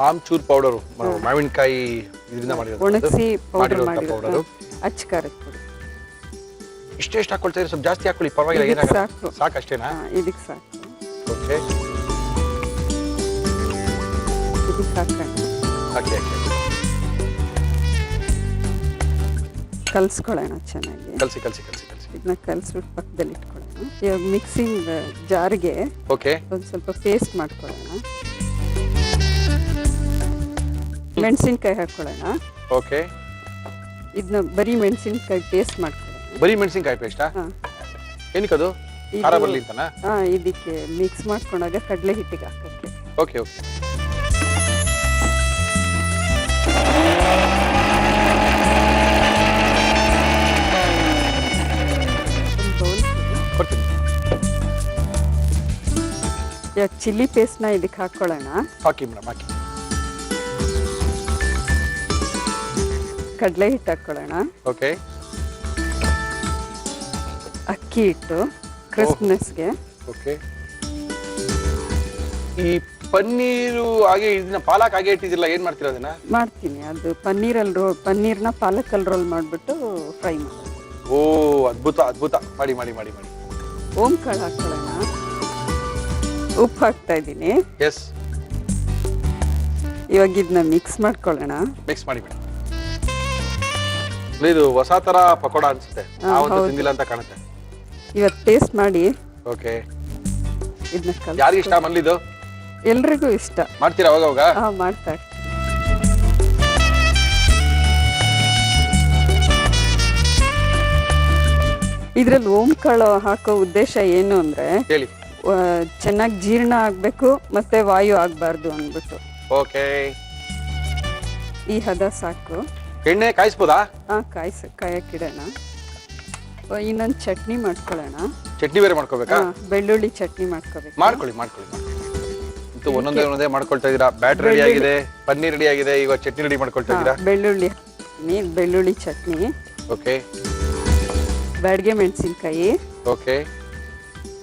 amchur powder, ಮಾವಿನಕಾಯಿ ಇದರಿಂದ ಮಾಡಿರೋದು, ಒಣಗಿಸಿ ಪೌಡರ್ ಮಾಡಿರೋಂಥ ಮಾಡಿರೋದು, ಪೌಡರು. ಅಚ್ಚ ಖಾರದ ಪುಡಿ. ಇಷ್ಟೆಷ್ಟು ಹಾಕೊಳ್ತಾ ಇದ್ರೆ ಸ್ವಲ್ಪ ಜಾಸ್ತಿ ಹಾಕೊಳ್ಳಿ, ಪರವಾಗಿಲ್ಲ, ಇದಕ್ಕೆ ಏನಾಗಲ್ಲ. ಸಾಕು. ಸಾಕಷ್ಟೇನಾ? ಇದಕ್ಕೆ ಸಾಕು. ಓಕೆ, ಇದಕ್ಕೆ ಹಾಕೋಣ. ಹಾಕಿ ಹಾಕಿ ಕಲ್ಸ್ಕೊಳ್ಳೋಣ ಚೆನ್ನಾಗಿ. ಕಲಸಿ ಕಲಸಿ ಕಲಸಿ ಕಲಸಿ. ಇದನ್ನ ಕಲ್ಸ್ಬಿಟ್ಟು ಪಕ್ಕದಲ್ಲಿ ಇಟ್ಕೊಳ್ಳೋಣ. ಇವಾಗ ಮಿಕ್ಸಿಂಗ್ ಜಾರ್ಗೆ ಓಕೆ, ಒಂದು ಸ್ವಲ್ಪ ಪೇಸ್ಟ್ ಮಾಡ್ಕೊಳ್ಳೋಣ. ಮೆಣಸಿನ್ಕಾಯಿ ಹಾಕೊಳ್ಳೋಣ. ಓಕೆ. ಇದನ್ನ ಬರೀ ಮೆಣಸಿನ್ಕಾಯಿ ಪೇಸ್ಟ್ ಮಾಡ್ಕೊಳ್ಳೋಣ. ಬರೀ ಮೆಣಸಿನಕಾಯಿ ಪೇಸ್ಟಾ? ಹಾ. ಏನಕ್ಕದು? ಇದು- ಖಾರ ಬರಲಿ ಅಂತನಾ? ಹಾ, ಇದಕ್ಕೆ ಮಿಕ್ಸ್ ಮಾಡ್ಕೊಂಡಾಗ ಕಡಲೆ ಹಿಟ್ಟಿಗೆ ಹಾಕಕ್ಕೆ. Okay okay. ಒಂದು ಬೌಲ್ ಕೊಡ್ತೀನಿ. ಇವಾಗ ಚಿಲ್ಲಿ ಪೇಸ್ಟ್ನ ಇದಕ್ಕೆ ಹಾಕೊಳ್ಳೋಣ. ಹಾಕಿ ಮೇಡಮ್, ಹಾಕಿ. ಕಡಲೆ ಹಿಟ್ಟು ಹಾಕೊಳ್ಳೋಣ. ಓಕೆ. ಅಕ್ಕಿ ಹಿಟ್ಟು ಕ್ರಿಸ್ಪ್ನೆಸ್ಗೆ. ಓಕೆ. ಈ ಪನ್ನೀರು ಹಾಗೆ ಇದನ್ನ ಪಾಲಕ್ ಹಾಗೆ ಇಟ್ಟಿದ್ದಿಲ್ಲ, ಏನ್ ಮಾಡ್ತೀರಾ ಅದನ್ನ? ಮಾಡ್ತೀನಿ. ಅದು ಪನ್ನೀರ್ನ ಪಾಲಕಲ್ಲಿ ರೋಲ್ ಮಾಡಿಬಿಟ್ಟು ಫ್ರೈ ಮಾಡೋದು. ಓ, ಅದ್ಭುತ ಅದ್ಭುತ. ಮಾಡಿ ಮಾಡಿ ಮಾಡಿ ಮಾಡಿ. ಓಂ ಕಾಳು ಹಾಕೊಳ್ಳೋಣ. ಉಪ್ಪು ಹಾಕ್ತಾ ಇದ್ದೀನಿ. ಎಸ್, ಇವಾಗ ಇದನ್ನ ಮಿಕ್ಸ್ ಮಾಡ್ಕೊಳ್ಳೋಣ. ಮಿಕ್ಸ್ ಮಾಡಿ ಮೇಡಮ್. ಇದು ಹೊಸ ತರ ಪಕೋಡ ಅನ್ಸುತ್ತೆ, ನಾವಂತೂ ಹೌದು. ತಿಂದಿಲ್ಲ ಅಂತ ಕಾಣುತ್ತೆ. ಇವತ್ತು ಟೇಸ್ಟ್ ಮಾಡಿ ಓಕೆ. ಇದನ್ನ ಯಾರಿಗೆ ಇಷ್ಟ ಮಲ್ಲಿದು? ಎಲ್ರಿಗೂ ಇಷ್ಟ. ಮಾಡ್ತೀರಾ ಅವಾಗ ಅವಾಗ? ಹಾ, ಮಾಡ್ತಾ ಇರ್ತೀನಿ. ಇದ್ರಲ್ಲಿ ಓಂ ಕಾಳು ಹಾಕೋ ಉದ್ದೇಶ ಏನು ಅಂದ್ರೆ ಹೇಳಿ. ಚೆನ್ನಾಗಿ ಜೀರ್ಣ ಆಗ್ಬೇಕು ಮತ್ತೆ ವಾಯು ಆಗ್ಬಾರ್ದು ಅಂದ್ಬಿಟ್ಟು. ಓಕೆ. ಈ ಹದ ಸಾಕು. ಎಣ್ಣೆ ಕಾಯಿಸ್ಬೋದಾ? ಹಾ, ಕಾಯಕ್ಕಿಡೋಣ. ಇನ್ನೊಂದು ಚಟ್ನಿ ಮಾಡ್ಕೊಳ್ಳೋಣ. ಚಟ್ನಿ ಬೇರೆ ಮಾಡ್ಕೋಬೇಕಾ? ಬೆಳ್ಳುಳ್ಳಿ ಚಟ್ನಿ ಮಾಡ್ಕೋಬೇಕು. ಮಾಡ್ಕೊಳ್ಳಿ ಮಾಡ್ಕೊಳ್ಳಿ ಮಾಡ್ಕೊಳ್ಳಿ. ಇದು ಒಂದೊಂದೇ ಮಾಡ್ಕೊಳ್ತಾ ಇದೀರಾ. ಬ್ಯಾಟ್ ರೆಡಿ ಆಗಿದೆ, ಪನ್ನೀರ್ ರೆಡಿ ಆಗಿದೆ, ಈಗ ಚಟ್ನಿ ರೆಡಿ ಮಾಡ್ಕೊಳ್ತಾ ಇದೀರಾ. ಬೆಳ್ಳುಳ್ಳಿ ಚಟ್ನಿ. ಓಕೆ. ಬ್ಯಾಡ್ಗೆ ಮೆಣಸಿನ್ಕಾಯಿ. ಓಕೆ.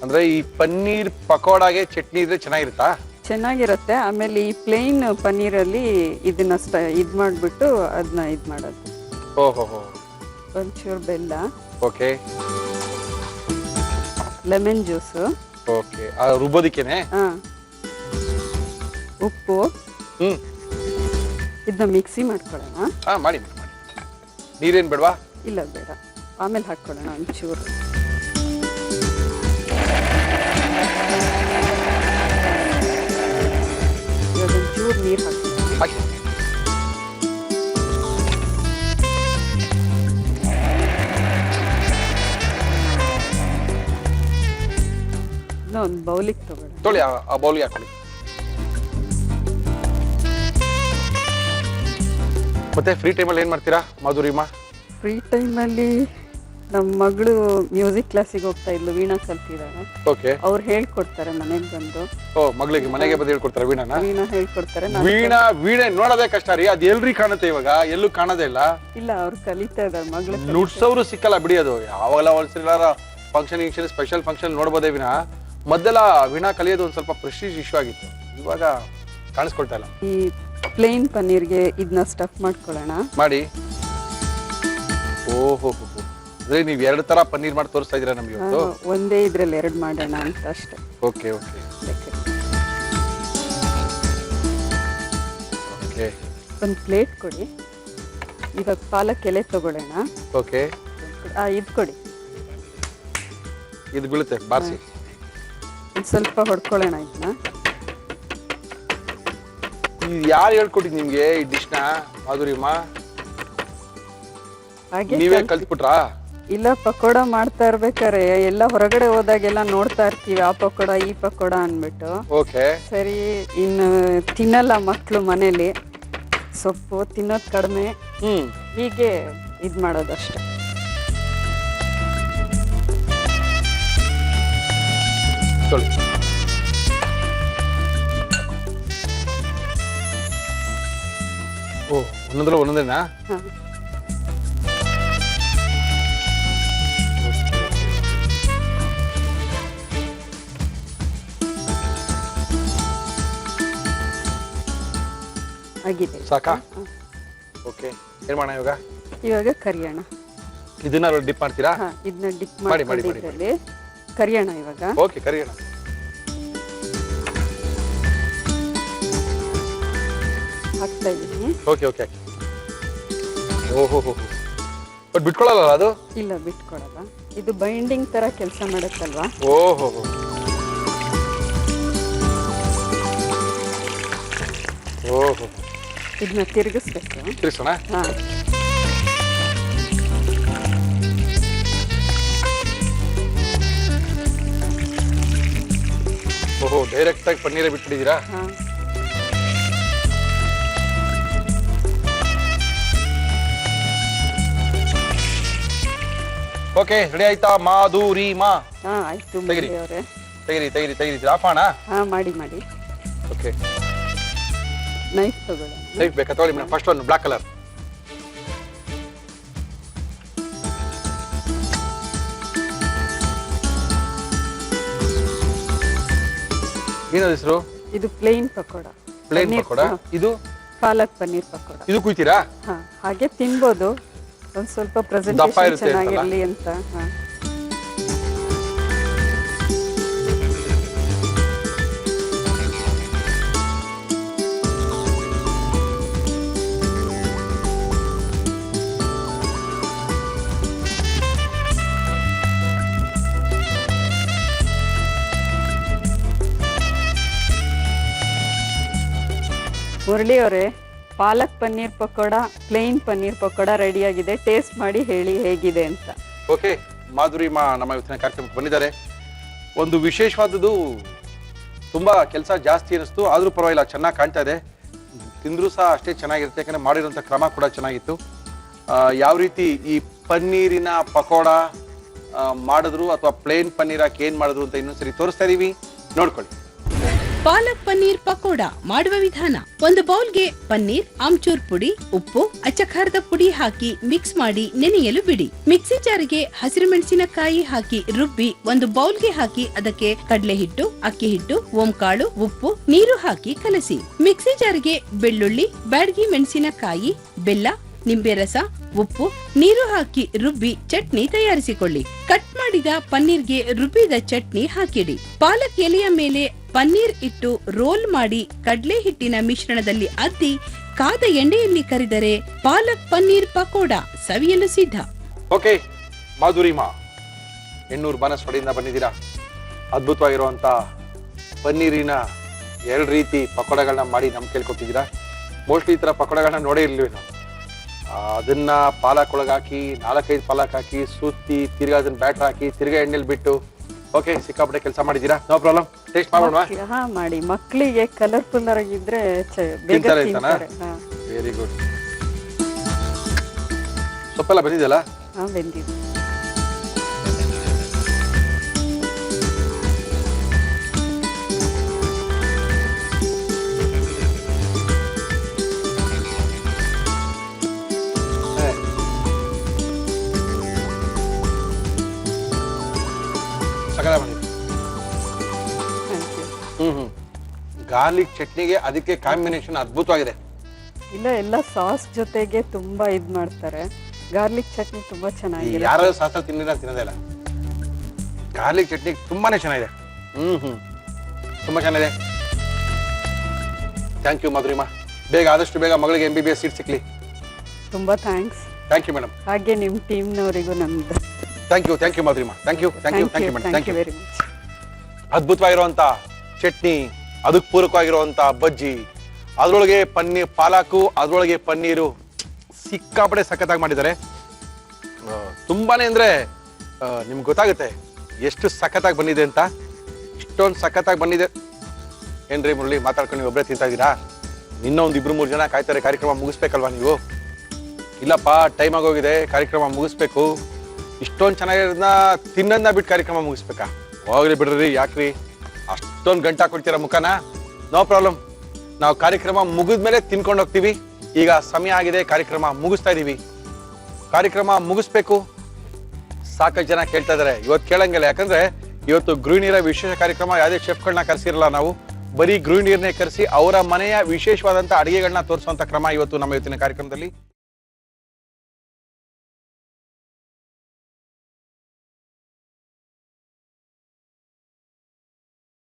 ಅಂದ್ರೆ ಈ ಪನ್ನೀರ್ ಪಕೋಡಾಗೆ ಚಟ್ನಿ ಇದ್ರೆ ಚೆನ್ನಾಗಿರುತ್ತಾ? ಚೆನ್ನಾಗಿರುತ್ತೆ. ಆಮೇಲೆ ಈ ಪ್ಲೇನ್ ಪನ್ನೀರಲ್ಲಿ ಇದನ್ನ ಇದ್ ಮಾಡ್ಬಿಟ್ಟು ಅದನ್ನ ಇದ್ ಮಾಡೋದು. ಓಹೋ. ಒಂಚೂರು ಬೆಲ್ಲ, ಓಕೆ ಲೆಮನ್ ಜ್ಯೂಸು, ಓಕೆ. ರುಬ್ಬೋದಿಕ್ಕೇನೆ? ಉಪ್ಪು. ಇದನ್ನ ಮಿಕ್ಸಿ ಮಾಡ್ಕೊಳ್ಳೋಣ. ಮಾಡಿ ಮಾಡಿ. ನೀರೇನ್ ಬೇಡವಾ? ಇಲ್ಲ, ಬೇಡ, ಆಮೇಲೆ ಹಾಕ್ಕೊಳ್ಳೋಣ ಒಂಚೂರು. ಇವಾಗ ಒಂಚೂರು ನೀರು ಹಾಕ್ಕೊಳ್ಳೋಣ. ಹಾಕಿ. ಒಂದು ಬೌಲಿಗೆ ತಗೊಳ್ಳೋಣ. ತೊಳಿ, ಆ ಬೌಲ್ಗೆ ಹಾಕೊಳ್ಳಿ. ಮತ್ತೆ ಫ್ರೀ ಟೈಮಲ್ಲಿ ಏನ್ ಮಾಡ್ತೀರಾ ಮಾಧುರಿಮಾ? ಫ್ರೀ ಟೈಮಲ್ಲಿ ನಮ್ಮ ಮಗಳು ಮ್ಯೂಸಿಕ್ ಕ್ಲಾಸಿಗೆ ಹೋಗ್ತಾ ಇದ್ಲು, ವೀಣಾ ಕಲ್ತಿದ್ದಾಳೆ. ಓಕೆ. ಅವ್ರು ಹೇಳ್ಕೊಡ್ತಾರೆ ಮನೆಗೆ ಬಂದು. ಮಗಳಿಗೆ ಮನೆಗೆ ಬಂದು ಹೇಳ್ಕೊಡ್ತಾರೆ ವೀಣಾನ? ವೀಣಾ ಹೇಳ್ಕೊಡ್ತಾರೆ. ವೀಣೆ ನೋಡೋದೇ ಕಷ್ಟ ರೀ, ಅದು ಎಲ್ರಿ ಕಾಣುತ್ತೆ ಇವಾಗ, ಎಲ್ಲೂ ಕಾಣೋದೇ ಇಲ್ಲ. ಇಲ್ಲ, ಅವ್ರು ಕಲಿತಾ ಇದ್ದಾರೆ ಮಗಳು. ನುಡ್ಸೋರು ಸಿಕ್ಕಲ್ಲ ಬಿಡಿ. ಅದು ಯಾವಾಗಲ ಒಂದ್ಸಲ ಫಂಕ್ಷನ್ ಸ್ಪೆಷಲ್ ಫಂಕ್ಷನ್ ನೋಡ್ಬೋದೇ ವಿನಾ ಮೊದಲ ವೀಣಾ ಕಲಿಯೋದು ಒಂದ್ ಸ್ವಲ್ಪ ಪ್ರೆಸ್ಟೀಜ್ ಇಶ್ಯೂ ಆಗಿತ್ತು, ಇವಾಗ ಕಾಣಿಸ್ಕೊಳ್ತಾ ಇಲ್ಲ. ಈ ಪ್ಲೇನ್ ಪನ್ನೀರ್ಗೆ ಇದನ್ನ ಸ್ಟಫ್ ಮಾಡ್ಕೊಳ್ಳೋಣ. ಮಾಡಿ. ಓಹೋ, ಅಂದ್ರೆ ನೀವ್ 2 ತರ ಪನ್ನೀರ್ ಮಾಡಿ ತೋರಿಸ್ತಾ ಇದೀರಾ ನಮ್ಗೆ ಇವತ್ತು? ಒಂದೇ ಇದ್ರಲ್ಲಿ 2 ಮಾಡೋಣ ಅಂತ ಅಷ್ಟೇ. Okay okay okay. ಒಂದು ಪ್ಲೇಟ್ ಕೊಡಿ. ಇವಾಗ ಪಾಲಕ್ ಎಲೆ ತಗೊಳ್ಳೋಣ. ಓಕೆ. ಇದು ಕೊಡಿ. ಇದು ಬೀಳುತ್ತೆ, ಬಾರಿಸಿ. ಒಂದು ಸ್ವಲ್ಪ ಹೊಡ್ಕೊಳ್ಳೋಣ ಇದನ್ನ. ಯಾರು ಹೇಳ್ಕೊಟ್ಟಿದ್ ನಿಮ್ಗೆ ಈ ಡಿಶ್ನ ಮಾಧುರಿಮಾ? ಹಾಗೆ ನೀವೇ ಕಲ್ತ್ಬಿಟ್ರಾ? ಇಲ್ಲ, ಪಕೋಡ ಮಾಡ್ತಾ ಇರ್ಬೇಕಾರೆ ಎಲ್ಲ ಹೊರಗಡೆ ಹೋದಾಗೆಲ್ಲ ನೋಡ್ತಾ ಇರ್ತೀವಿ, ಆ ಪಕೋಡ ಈ ಪಕೋಡ ಅಂದ್ಬಿಟ್ಟು. ಓಕೆ. ಸರಿ, ಇನ್ನು ತಿನ್ನಲ್ಲ ಮಕ್ಕಳು ಮನೇಲಿ, ಸೊಪ್ಪು ತಿನ್ನೋದು ಕಡಿಮೆ, ಹೀಗೆ ಇದು ಮಾಡೋದಷ್ಟೆ. ಓ ಒಂದೊಂದ್ರಲ್ಲಿ ಒಂದೊಂದೇನಾ? ಹಾ. ಆಗಿದೆ. ಸಾಕಾ? ಹಾ. ಓಕೆ, ಏನ್ ಮಾಡೋಣ ಇವಾಗ? ಇವಾಗ ಕರಿಯೋಣ. ಇದನ್ನ ಡಿಪ್ ಮಾಡ್ತೀರಾ? ಹಾ, ಇದನ್ನ ಡಿಪ್ ಮಾಡಿ, ಮಾಡಿ ಮಾಡಿ, ಇದರಲ್ಲಿ ಕರಿಯೋಣ ಇವಾಗ. ಓಕೆ, ಕರಿಯೋಣ. ಹಾಕ್ತಾ ಇದ್ದೀನಿ. Okay okay. ಓಹೋ ಬಟ್ ಬಿಟ್ಕೊಳ್ಳಲ್ಲ ಅದು? ಇಲ್ಲ, ಬಿಟ್ಕೊಡಲ್ಲ. ಇದು ಬೈಂಡಿಂಗ್ ತರ ಕೆಲಸ ಮಾಡುತ್ತಲ್ವಾ? ಓಹೋ ಓಹೋ. ಇದನ್ನ ತಿರುಗಿಸ್ಬೇಕು. ತಿರ್ಸೋಣ? ಹಾ. ಓಹೋ, ಡೈರೆಕ್ಟ್ ಆಗಿ ಪನ್ನೀರೇ ಬಿಟ್ಬಿಟ್ಟಿದ್ದೀರಾ? ಹಾ. ಓಕೆ, ರೆಡಿ ಆಯ್ತಾ ಮಾಧುರಿ ಮಾ? ಹಾ, ಆಯ್ತು ತೆಗಿರಿ. ಅವರೇ. ತೆಗಿರಿ ಆಫ್ ಮಾಡೋಣ? ಹಾ, ಮಾಡಿ ಮಾಡಿ. ಓಕೆ, ನೈಫ್ ತಗೊಳ್ಳೋಣ. ನೈಫ್ ಬೇಕಾ? ತಗೊಳ್ಳಿ ಮೇಡಮ್. ಫಸ್ಟ್ ಒಂದು ಬ್ಲಾಕ್ ಕಲರ್. ಏನದು ಹೆಸರು? ಇದು ಪ್ಲೇನ್ ಪಕೋಡ. ಪ್ಲೇನ್ ಪನ್ನೀರ್, ಪಕೋಡ. ಹಾ. ಇದು ಪಾಲಕ್ ಪನ್ನೀರ್ ಪಕೋಡ. ಇದು ಕುಯ್ತೀರಾ? ಹಾ, ಹಾಗೆ ತಿನ್ಬೋದು. ಒಂದ್ ಸ್ವಲ್ಪ ದಪ್ಪ ಪ್ರೆಸೆಂಟೇಷನ್ ಇರುತ್ತೆ ಚೆನ್ನಾಗಿರ್ಲಿ ಅಂತ. ಹಾ. ಮುರಳಿ ಅವರೇ, ಪಾಲಕ್ ಪನ್ನೀರ್ ಪಕೋಡ, ಪ್ಲೇನ್ ಪನ್ನೀರ್ ಪಕೋಡ ರೆಡಿ ಆಗಿದೆ. ಟೇಸ್ಟ್ ಮಾಡಿ ಹೇಳಿ ಹೇಗಿದೆ ಅಂತ. ಓಕೆ, ಮಾಧುರಿ ಮಾ ನಮ್ಮ ಇವತ್ತಿನ ಕಾರ್ಯಕ್ರಮಕ್ಕೆ ಬಂದಿದ್ದಾರೆ. ಒಂದು ವಿಶೇಷವಾದದ್ದು, ತುಂಬಾ ಕೆಲಸ ಜಾಸ್ತಿ ಅನಿಸ್ತು, ಆದ್ರೂ ಪರವಾಗಿಲ್ಲ, ಚೆನ್ನಾಗಿ ಕಾಣ್ತಾ ಇದೆ. ತಿಂದ್ರೂ ಸಹ ಅಷ್ಟೇ ಚೆನ್ನಾಗಿರುತ್ತೆ, ಯಾಕಂದ್ರೆ ಮಾಡಿರೋಂಥ ಕ್ರಮ ಕೂಡ ಚೆನ್ನಾಗಿತ್ತು. ಯಾವ ರೀತಿ ಈ ಪನ್ನೀರಿನ ಪಕೋಡ ಮಾಡಿದ್ರು ಅಥವಾ ಪ್ಲೇನ್ ಪನ್ನೀರ್ ಹಾಕಿ ಏನ್ ಮಾಡಿದ್ರು ಅಂತ ಇನ್ನೊಂದ್ಸರಿ ತೋರಿಸ್ತಾ ಇದೀವಿ, ನೋಡ್ಕೊಳ್ಳಿ. ಪಾಲಕ್ ಪನ್ನೀರ್ ಪಕೋಡ ಮಾಡುವ ವಿಧಾನ: ಒಂದು ಬೌಲ್ಗೆ ಪನ್ನೀರ್, ಆಮ್ಚೂರ್ ಪುಡಿ, ಉಪ್ಪು, ಅಚ್ಚಖಾರದ ಪುಡಿ ಹಾಕಿ ಮಿಕ್ಸ್ ಮಾಡಿ ನೆನೆಯಲು ಬಿಡಿ. ಮಿಕ್ಸಿ ಜಾರಿಗೆ ಹಸಿರು ಮೆಣಸಿನಕಾಯಿ ಹಾಕಿ ರುಬ್ಬಿ ಒಂದು ಬೌಲ್ಗೆ ಹಾಕಿ ಅದಕ್ಕೆ ಕಡಲೆ ಹಿಟ್ಟು, ಅಕ್ಕಿ ಹಿಟ್ಟು, ಓಂಕಾಳು, ಉಪ್ಪು, ನೀರು ಹಾಕಿ ಕಲಸಿ. ಮಿಕ್ಸಿ ಜಾರಿಗೆ ಬೆಳ್ಳುಳ್ಳಿ, ಬ್ಯಾಡಗಿ ಮೆಣಸಿನಕಾಯಿ, ಬೆಲ್ಲ, ನಿಂಬೆ ರಸ, ಉಪ್ಪು, ನೀರು ಹಾಕಿ ರುಬ್ಬಿ ಚಟ್ನಿ ತಯಾರಿಸಿಕೊಳ್ಳಿ. ಕಟ್ ಮಾಡಿದ ಪನ್ನೀರ್ಗೆ ರುಬ್ಬಿದ ಚಟ್ನಿ ಹಾಕಿಡಿ. ಪಾಲಕ್ ಎಲೆಯ ಮೇಲೆ ಪನ್ನೀರ್ ಇಟ್ಟು ರೋಲ್ ಮಾಡಿ ಕಡ್ಲೆ ಹಿಟ್ಟಿನ ಮಿಶ್ರಣದಲ್ಲಿ ಅದ್ದಿ ಕಾದ ಎಣ್ಣೆಯಲ್ಲಿ ಕರಿದರೆ ಪಾಲಕ್ ಪನ್ನೀರ್ ಪಕೋಡ ಸವಿಯಲು ಸಿದ್ಧ. ಓಕೆ, ಮಾಧುರಿ ಮಾ 800 ಬಾನಸ್ವಾಡಿಯಿಂದ ಬಂದಿದ್ದೀರಾ. ಅದ್ಭುತವಾಗಿರುವಂತ ಪನ್ನೀರಿನ 2 ರೀತಿ ಪಕೋಡಗಳನ್ನ ಮಾಡಿ ನಮ್ಗೆ ಕೇಳ್ಕೊಟ್ಟಿದ್ದೀರಾ. ಮೋಸ್ಟ್ಲಿ ಈ ತರ ಪಕೋಡಗಳನ್ನ ನೋಡೇ ಇರ್ಲಿಲ್ಲ ನಾವು. ಅದನ್ನ ಪಾಲಕ್ ಒಳಗೆ ಹಾಕಿ 4-5 ಪಾಲಕ್ ಹಾಕಿ ಸುತ್ತಿ ತಿರ್ಗಾ ಅದನ್ನ ಬ್ಯಾಟರ್ ಹಾಕಿ ತಿರ್ಗಾ ಎಣ್ಣೆಲಿ ಬಿಟ್ಟು, ಓಕೆ, ಸಿಕ್ಕಾಪಟ್ಟೆ ಕೆಲಸ ಮಾಡಿದ್ದೀರಾ. No problem. ಟೇಸ್ಟ್ ಮಾಡೋಣ? ಹಾ, ಮಾಡಿ. ಮಕ್ಕಳಿಗೆ ಕಲರ್ಫುಲ್ ಆಗಿದ್ರೆ ಬೇಗ ತಿಂತಾರೆ. ಹಾ. Very good. ಸೊಪ್ಪೆಲ್ಲ ಬಂದಿದೆಯಲ್ಲ? ಹಾ, ಬೆಂದಿದೆ. ಸಕಲ ಬಂದಿದೆ. ಗಾರ್ಲಿಕ್ ಚಟ್ನಿಗೆ ಅದಕ್ಕೆ ಕಾಂಬಿನೇಷನ್ ಅದ್ಭುತವಾಗಿದೆ. ಇಲ್ಲ, ಎಲ್ಲ ಸಾಸ್ ಜೊತೆಗೆ ತುಂಬಾ ಇದ್ ಮಾಡ್ತಾರೆ. ಗಾರ್ಲಿಕ್ ಚಟ್ನಿ ತುಂಬಾ ಚೆನ್ನಾಗಿದೆ. ಯಾರು ಸಾಸ ತಿನ್ನೋದೇ ಇಲ್ಲ. ಗಾರ್ಲಿಕ್ ಚಟ್ನಿ ತುಂಬಾನೇ ಚೆನ್ನಾಗಿದೆ. ತುಂಬಾ ಚೆನ್ನಾಗಿದೆ. Thank you Madhurima. ಬೇಗ, ಆದಷ್ಟು ಬೇಗ ಮಗಳಿಗೆ MBBS ಸೀಟ್ ಸಿಕ್ಲಿ. ತುಂಬಾ ಥ್ಯಾಂಕ್ಸ್. Thank you madam. ಹಾಗೆ ನಿಮ್ ಟೀಮ್ನವರಿಗೂ ನಮ್ದು thank you Madhurima. Thank you madam. Thank you very much. ಅದ್ಭುತವಾಗಿರುವಂತ ಚಟ್ನಿ, ಅದಕ್ಕೆ ಪೂರಕವಾಗಿರುವಂತ ಬಜ್ಜಿ, ಅದ್ರೊಳಗೆ ಪನ್ನೀರ್ ಪಾಲಕು, ಅದ್ರೊಳಗೆ ಪನ್ನೀರು, ಸಿಕ್ಕಾಪಡೆ ಸಖತ್ತಾಗಿ ಮಾಡಿದ್ದಾರೆ. ತುಂಬಾನೇ ಅಂದ್ರೆ ನಿಮ್ಗೆ ಗೊತ್ತಾಗುತ್ತೆ ಎಷ್ಟು ಸಖತ್ತಾಗಿ ಬಂದಿದೆ ಅಂತ. ಇಷ್ಟೊಂದು ಸಖತ್ತಾಗಿ ಬಂದಿದೆ. ಏನ್ರಿ ಮುರಳಿ, ಮಾತಾಡ್ಕೊಂಡು ನೀವು ಒಬ್ಬರೇ ತಿಂತಾ ಇದ್ದೀರಾ? ಇನ್ನೊಂದು 2-3 ಜನ ಕಾಯ್ತಾರೆ. ಕಾರ್ಯಕ್ರಮ ಮುಗಿಸ್ಬೇಕಲ್ವಾ ನೀವು? ಇಲ್ಲಪ್ಪ, ಟೈಮ್ ಆಗೋಗಿದೆ, ಕಾರ್ಯಕ್ರಮ ಮುಗಿಸ್ಬೇಕು. ಇಷ್ಟೊಂದು ಚೆನ್ನಾಗಿರೋದನ್ನ ತಿನ್ನೋದನ್ನ ಬಿಟ್ಟು ಕಾರ್ಯಕ್ರಮ ಮುಗಿಸ್ಬೇಕಾ? ಹೋಗ್ಲಿ ಬಿಡ್ರಿ, ಯಾಕ್ರಿ ಅಷ್ಟೊಂದು ಗಂಟೆ ಹಾಕೊಡ್ತೀರಾ ಮುಖನ? ನೋ ಪ್ರಾಬ್ಲಮ್, ನಾವು ಕಾರ್ಯಕ್ರಮ ಮುಗಿದ್ಮೇಲೆ ತಿನ್ಕೊಂಡು ಹೋಗ್ತೀವಿ. ಈಗ ಸಮಯ ಆಗಿದೆ, ಕಾರ್ಯಕ್ರಮ ಮುಗಿಸ್ತಾ ಇದೀವಿ. ಕಾರ್ಯಕ್ರಮ ಮುಗಿಸ್ಬೇಕು. ಸಾಕಷ್ಟು ಜನ ಕೇಳ್ತಾ ಇದಾರೆ, ಇವತ್ತು ಕೇಳಂಗಿಲ್ಲ. ಯಾಕಂದ್ರೆ ಇವತ್ತು ಗೃಹಿಣಿಯರ ವಿಶೇಷ ಕಾರ್ಯಕ್ರಮ, ಯಾವುದೇ ಶೆಫ್ಗಳನ್ನ ಕರೆಸಿರಲ್ಲ ನಾವು. ಬರೀ ಗೃಹಿಣಿಯರನ್ನೇ ಕರೆಸಿ ಅವರ ಮನೆಯ ವಿಶೇಷವಾದಂತ ಅಡಿಗೆಗಳನ್ನ ತೋರಿಸುವಂತ ಕ್ರಮ ಇವತ್ತು ನಮ್ಮ ಇವತ್ತಿನ ಕಾರ್ಯಕ್ರಮದಲ್ಲಿ.